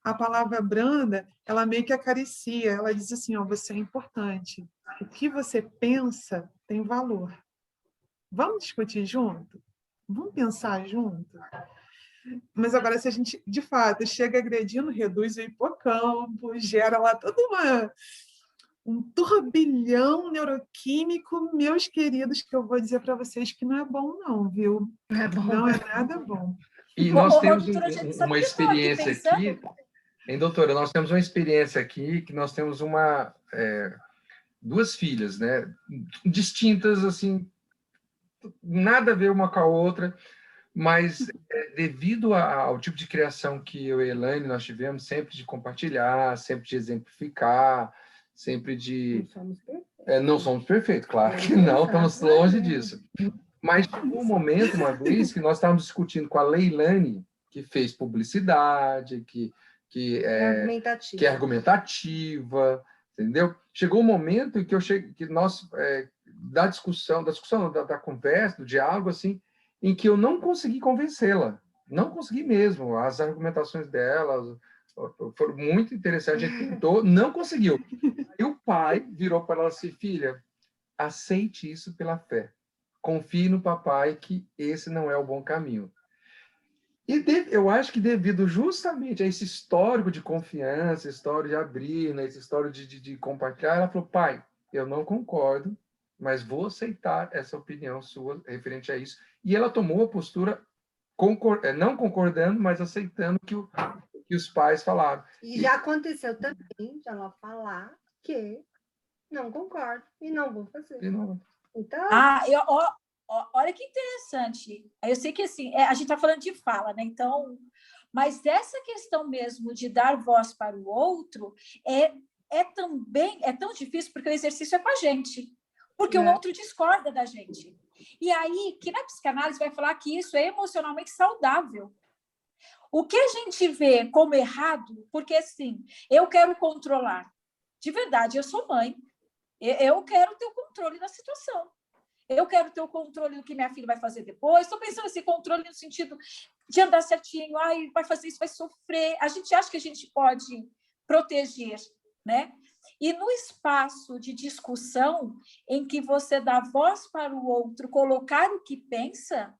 A palavra branda, ela meio que acaricia, ela diz assim, você é importante. O que você pensa tem valor. Vamos discutir junto? Vamos pensar junto? Mas agora, se a gente, de fato, chega agredindo, reduz o hipocampo, gera lá todo um turbilhão neuroquímico, meus queridos, que eu vou dizer para vocês que não é bom não, viu? Não é bom. Não é nada bom. E nós temos uma experiência aqui, hein, doutora? Nós temos uma experiência aqui, que nós temos duas filhas, né? Distintas, assim, nada a ver uma com a outra, mas devido ao tipo de criação que eu e a Elaine nós tivemos, sempre de compartilhar, sempre de exemplificar, sempre de... Não somos perfeitos, claro que não, estamos longe disso. Mas chegou um momento, uma vez, que nós estávamos discutindo com a Leilane, que fez publicidade, que é argumentativa, entendeu? Chegou um momento em que nós, da discussão, da conversa, do diálogo, assim, em que eu não consegui convencê-la. Não consegui mesmo. As argumentações dela foram muito interessantes. A gente tentou, não conseguiu. E o pai virou para ela assim, filha, aceite isso pela fé. Confie no papai que esse não é o bom caminho. E eu acho que devido justamente a esse histórico de confiança, história de abrir, né, essa história de compartilhar, ela falou, pai, eu não concordo, mas vou aceitar essa opinião sua referente a isso. E ela tomou a postura não concordando, mas aceitando que os pais falaram. E já aconteceu também de ela falar que não concordo e não vou fazer. Então, Olha que interessante. Eu sei que assim, a gente está falando de fala, né? Então, mas essa questão mesmo de dar voz para o outro também tão difícil porque o exercício é com a gente, porque o outro discorda da gente. E aí, que na psicanálise vai falar que isso é emocionalmente saudável. O que a gente vê como errado, porque assim, eu quero controlar. De verdade, eu sou mãe, eu quero ter o controle da situação. Eu quero ter o controle do que minha filha vai fazer depois. Estou pensando esse controle no sentido de andar certinho. Ai, vai fazer isso, vai sofrer. A gente acha que a gente pode proteger, né? E no espaço de discussão, em que você dá voz para o outro, colocar o que pensa,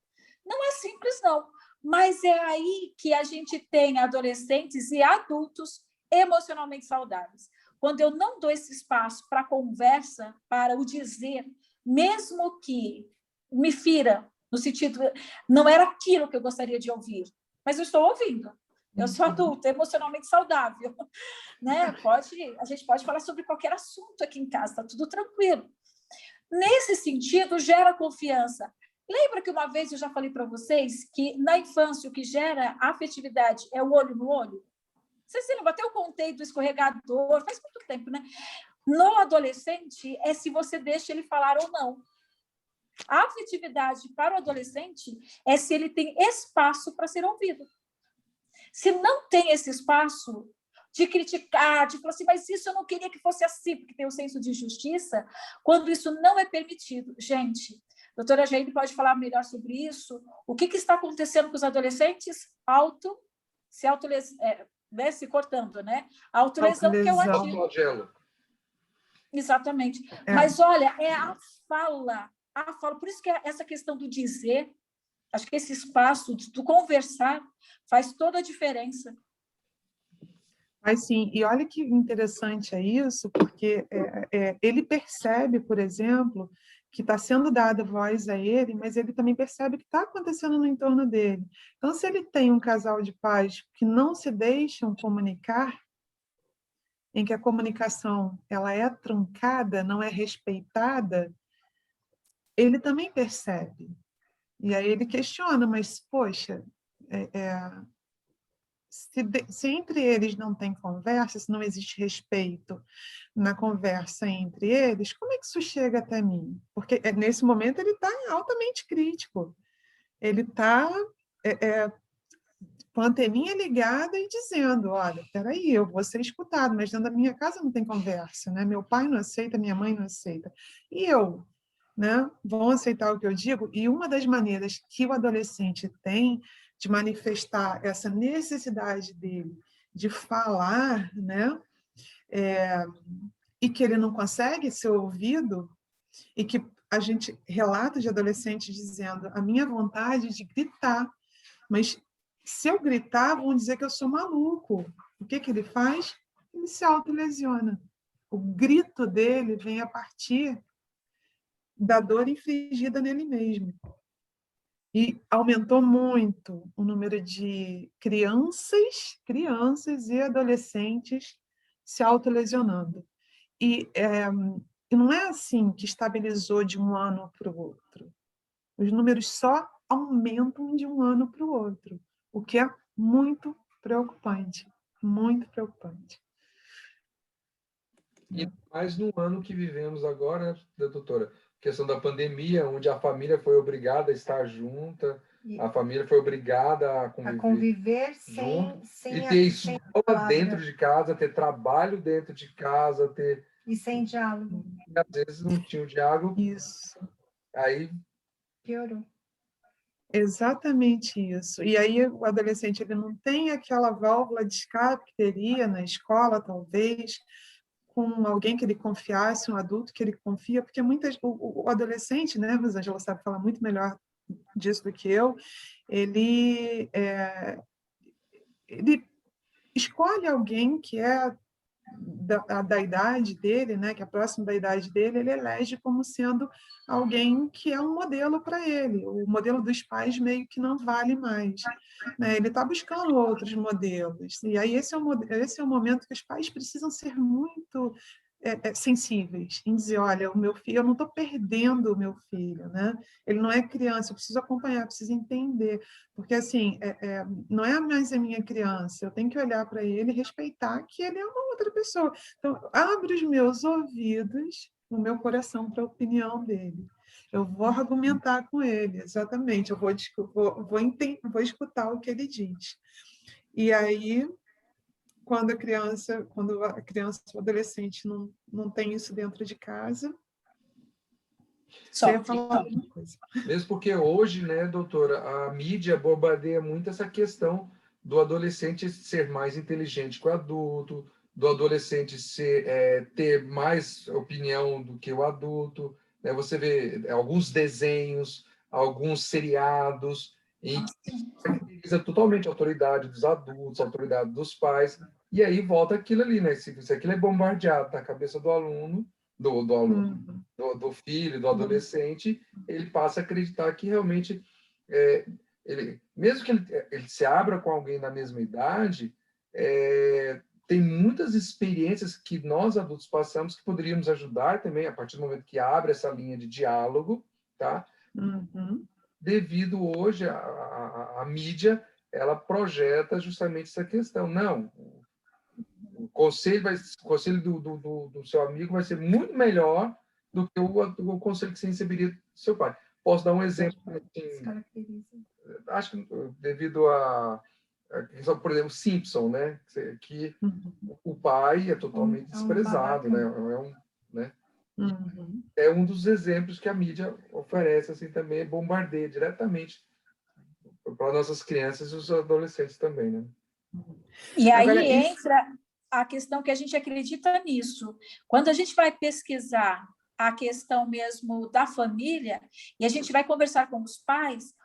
não é simples, não. Mas é aí que a gente tem adolescentes e adultos emocionalmente saudáveis. Quando eu não dou esse espaço para a conversa, para o dizer, mesmo que me fira, no sentido, não era aquilo que eu gostaria de ouvir, mas eu estou ouvindo. Eu sou adulta, emocionalmente saudável, né? A gente pode falar sobre qualquer assunto aqui em casa, está tudo tranquilo. Nesse sentido, gera confiança. Lembra que uma vez eu já falei para vocês que na infância o que gera afetividade é o olho no olho? Vocês se lembram? Até eu contei do escorregador, faz muito tempo, né? No adolescente, é se você deixa ele falar ou não. A afetividade para o adolescente é se ele tem espaço para ser ouvido. Se não tem esse espaço de criticar, de falar assim, mas isso eu não queria que fosse assim, porque tem o senso de justiça, quando isso não é permitido. Gente, a doutora Jaine pode falar melhor sobre isso. O que está acontecendo com os adolescentes? Se cortando, né? Autolesão, que é o ativo. Exatamente. Mas, olha, é a fala. Por isso que essa questão do dizer, acho que esse espaço do conversar faz toda a diferença. Mas sim, e olha que interessante é isso, porque ele percebe, por exemplo, que está sendo dada voz a ele, mas ele também percebe o que está acontecendo no entorno dele. Então, se ele tem um casal de pais que não se deixam comunicar, em que a comunicação ela é truncada, não é respeitada, ele também percebe. E aí ele questiona, mas, poxa, se entre eles não tem conversa, se não existe respeito na conversa entre eles, como é que isso chega até mim? Porque nesse momento ele está altamente crítico. Ele está com a anteninha ligada e dizendo, olha, peraí, eu vou ser escutado, mas dentro da minha casa não tem conversa, né? Meu pai não aceita, minha mãe não aceita. E eu, né? Vão aceitar o que eu digo? E uma das maneiras que o adolescente tem de manifestar essa necessidade dele de falar, né? E que ele não consegue ser ouvido, e que a gente relata de adolescentes dizendo a minha vontade de gritar, mas se eu gritar, vão dizer que eu sou maluco. O que ele faz? Ele se autolesiona. O grito dele vem a partir da dor infligida nele mesmo. E aumentou muito o número de crianças e adolescentes se autolesionando. E não é assim que estabilizou de um ano para o outro. Os números só aumentam de um ano para o outro, o que é muito preocupante, muito preocupante. E mais no ano que vivemos agora, né, doutora? Questão da pandemia, onde a família foi obrigada a estar junta, a família foi obrigada a conviver junto, sem e ter escola dentro de casa, ter trabalho dentro de casa, ter... E sem diálogo. E às vezes não tinha o diálogo. Isso. Aí... Piorou. Exatamente isso. E aí o adolescente ele não tem aquela válvula de escape que teria na escola, talvez, com alguém que ele confiasse, um adulto que ele confia, porque o adolescente, né, Rosângela sabe falar muito melhor disso do que eu, ele escolhe alguém que é da idade dele, né, que é próximo da idade dele, ele elege como sendo alguém que é um modelo para ele. O modelo dos pais meio que não vale mais, né? Ele está buscando outros modelos. E aí esse é o momento que os pais precisam ser muito sensíveis, em dizer, olha, o meu filho, eu não estou perdendo o meu filho, né? Ele não é criança, eu preciso acompanhar, eu preciso entender, porque assim, não é mais a minha criança, eu tenho que olhar para ele e respeitar que ele é uma outra pessoa. Então, abre os meus ouvidos, o meu coração para a opinião dele. Eu vou argumentar com ele, exatamente, eu vou escutar o que ele diz. E aí, quando a criança ou adolescente não tem isso dentro de casa, você ia falar alguma coisa. Mesmo porque hoje, né, doutora, a mídia bombardeia muito essa questão do adolescente ser mais inteligente que o adulto, do adolescente ter mais opinião do que o adulto, né? Você vê alguns desenhos, alguns seriados, em que utiliza totalmente a autoridade dos adultos, a autoridade dos pais, e aí volta aquilo ali, né? Se aquilo é bombardeado na cabeça do aluno, do filho, do adolescente, ele passa a acreditar que realmente, mesmo que ele se abra com alguém da mesma idade, tem muitas experiências que nós adultos passamos que poderíamos ajudar também, a partir do momento que abre essa linha de diálogo, tá? Devido hoje a mídia, ela projeta justamente essa questão. Não, o conselho do seu amigo vai ser muito melhor do que o conselho que você receberia do seu pai. Posso dar um exemplo? Assim, acho que devido por exemplo, Simpson, né? Que o pai é totalmente desprezado, né? É um dos exemplos que a mídia oferece, assim, também, bombardeia diretamente para nossas crianças e os adolescentes também, né? E aí entra a questão que a gente acredita nisso. Quando a gente vai pesquisar a questão mesmo da família e a gente vai conversar com os pais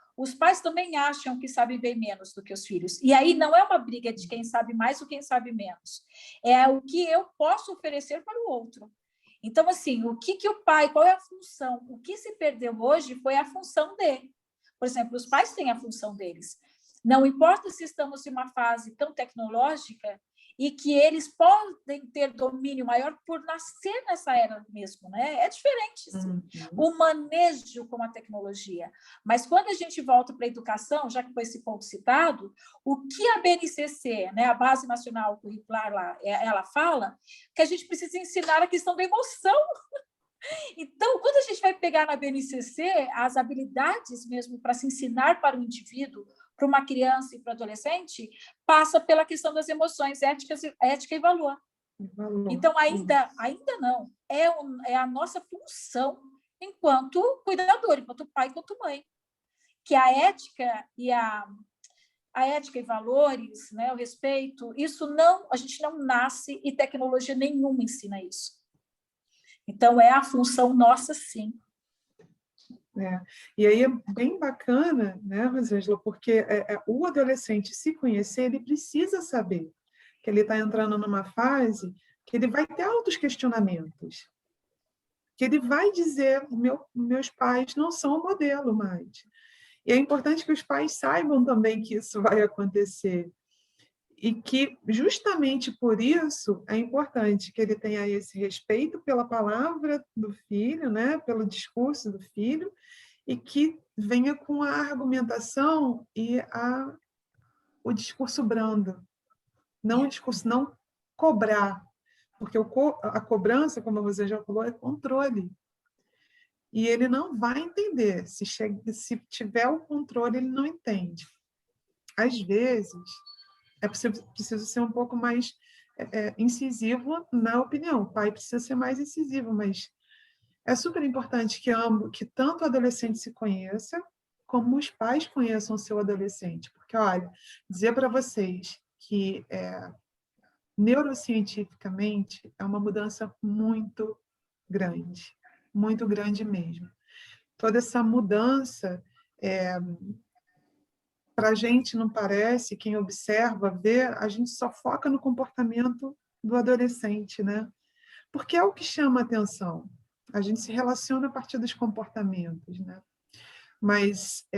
também acham que sabem bem menos do que os filhos. E aí não é uma briga de quem sabe mais ou quem sabe menos. É o que eu posso oferecer para o outro. Então, assim, o que o pai, qual é a função? O que se perdeu hoje foi a função dele. Por exemplo, os pais têm a função deles. Não importa se estamos em uma fase tão tecnológica e que eles podem ter domínio maior por nascer nessa era mesmo, né? É diferente, sim, o manejo com a tecnologia. Mas quando a gente volta para a educação, já que foi esse ponto citado, o que a BNCC, né, a Base Nacional Curricular, ela fala que a gente precisa ensinar a questão da emoção. Então, quando a gente vai pegar na BNCC as habilidades mesmo para se ensinar para o indivíduo, para uma criança e para o adolescente, passa pela questão das emoções, ética e valor. Então, ainda não. É a nossa função enquanto cuidador, enquanto pai, enquanto mãe. Que a ética e valores, né, o respeito, isso não, a gente não nasce e tecnologia nenhuma ensina isso. Então, é a função nossa, sim. E aí é bem bacana, né, Rosângela, porque o adolescente se conhecer, ele precisa saber que ele está entrando numa fase que ele vai ter altos questionamentos, que ele vai dizer, meus pais não são o modelo mais. E é importante que os pais saibam também que isso vai acontecer. E que, justamente por isso, é importante que ele tenha esse respeito pela palavra do filho, né? Pelo discurso do filho, e que venha com a argumentação e o discurso brando. Não o discurso, não cobrar. Porque a cobrança, como você já falou, é controle. E ele não vai entender. Se tiver o controle, ele não entende. Às vezes, é preciso ser um pouco mais incisivo na opinião. O pai precisa ser mais incisivo, mas é super importante que tanto o adolescente se conheça, como os pais conheçam o seu adolescente. Porque, olha, dizer para vocês que neurocientificamente é uma mudança muito grande mesmo. Toda essa mudança para a gente não parece, quem observa, vê, a gente só foca no comportamento do adolescente, né? Porque é o que chama a atenção. A gente se relaciona a partir dos comportamentos, né? Mas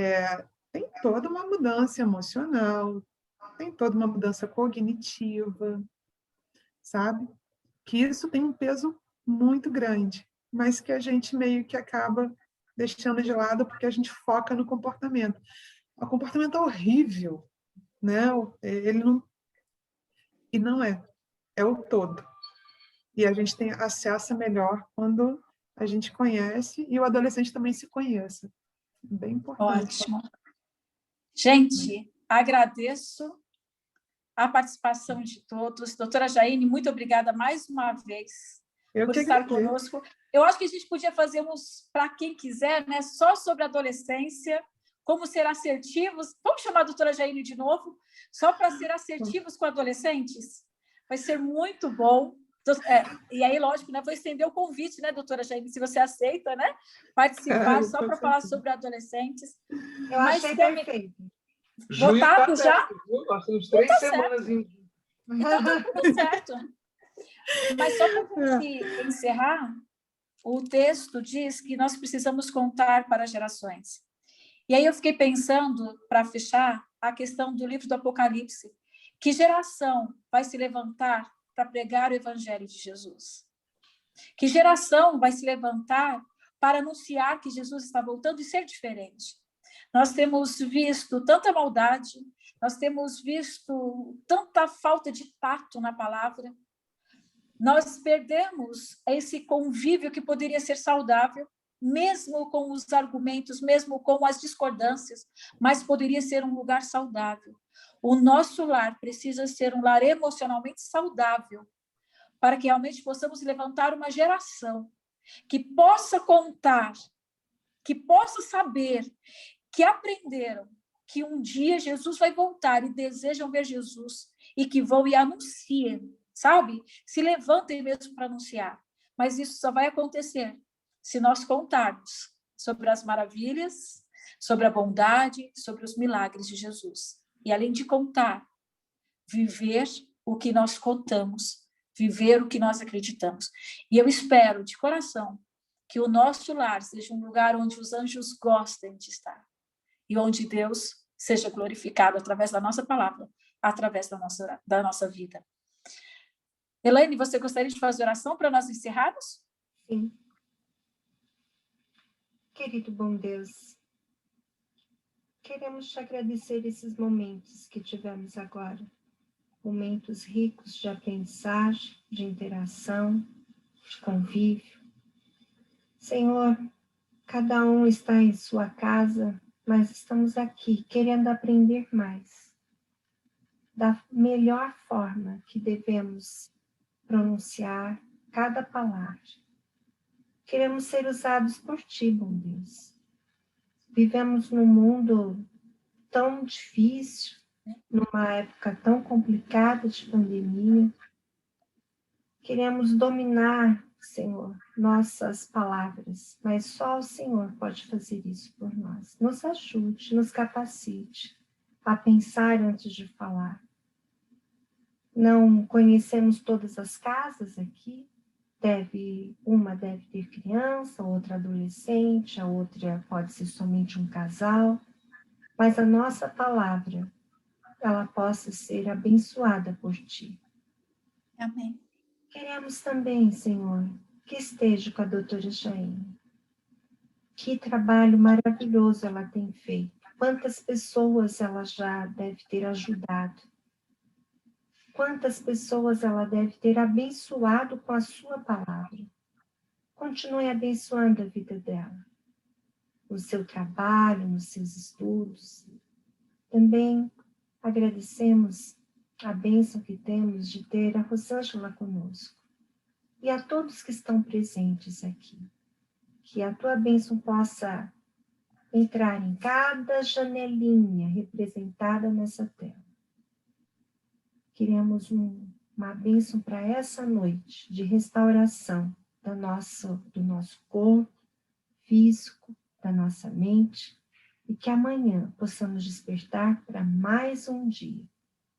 tem toda uma mudança emocional, tem toda uma mudança cognitiva, sabe? Que isso tem um peso muito grande, mas que a gente meio que acaba deixando de lado porque a gente foca no comportamento. O comportamento é horrível, né? Ele não... E não é. É o todo. E a gente tem acesso melhor quando a gente conhece e o adolescente também se conheça. Bem importante. Ótimo. Gente, agradeço a participação de todos. Doutora Jaine, muito obrigada mais uma vez por estar conosco. Eu acho que a gente podia fazer para quem quiser, né, só sobre adolescência, como ser assertivos. Vamos chamar a doutora Jaine de novo, só para ser assertivos com adolescentes? Vai ser muito bom. E aí, lógico, né, vou estender o convite, né, doutora Jaine, se você aceita, né, participar só para falar sobre adolescentes. Eu achei perfeito. Votado já? Nós temos 3 semanas. Então tá tudo certo. Mas só para a gente encerrar, o texto diz que nós precisamos contar para gerações. E aí eu fiquei pensando, para fechar, a questão do livro do Apocalipse. Que geração vai se levantar para pregar o evangelho de Jesus? Que geração vai se levantar para anunciar que Jesus está voltando e ser diferente? Nós temos visto tanta maldade, nós temos visto tanta falta de tato na palavra. Nós perdemos esse convívio que poderia ser saudável, mesmo com os argumentos, mesmo com as discordâncias, mas poderia ser um lugar saudável. O nosso lar precisa ser um lar emocionalmente saudável, para que realmente possamos levantar uma geração que possa contar, que possa saber, que aprenderam que um dia Jesus vai voltar e desejam ver Jesus, e que vão e anunciem, sabe? Se levantem mesmo para anunciar. Mas isso só vai acontecer se nós contarmos sobre as maravilhas, sobre a bondade, sobre os milagres de Jesus. E além de contar, viver o que nós contamos, viver o que nós acreditamos. E eu espero, de coração, que o nosso lar seja um lugar onde os anjos gostem de estar. E onde Deus seja glorificado através da nossa palavra, através da nossa vida. Elaine, você gostaria de fazer oração para nós encerrarmos? Sim. Querido bom Deus, queremos te agradecer esses momentos que tivemos agora. Momentos ricos de aprendizagem, de interação, de convívio. Senhor, cada um está em sua casa, mas estamos aqui querendo aprender mais da melhor forma que devemos pronunciar cada palavra. Queremos ser usados por Ti, bom Deus. Vivemos num mundo tão difícil, numa época tão complicada de pandemia. Queremos dominar, Senhor, nossas palavras, mas só o Senhor pode fazer isso por nós. Nos ajude, nos capacite a pensar antes de falar. Não conhecemos todas as casas aqui. Uma deve ter criança, outra adolescente, a outra pode ser somente um casal. Mas a nossa palavra, ela possa ser abençoada por Ti. Amém. Queremos também, Senhor, que esteja com a doutora Jaine. Que trabalho maravilhoso ela tem feito. Quantas pessoas ela já deve ter ajudado. Quantas pessoas ela deve ter abençoado com a sua palavra. Continue abençoando a vida dela. No seu trabalho, nos seus estudos. Também agradecemos a bênção que temos de ter a Rosângela conosco. E a todos que estão presentes aqui. Que a tua bênção possa entrar em cada janelinha representada nessa tela. Queremos uma bênção para essa noite de restauração do nosso corpo físico, da nossa mente, e que amanhã possamos despertar para mais um dia.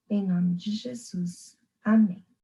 Em nome de Jesus. Amém.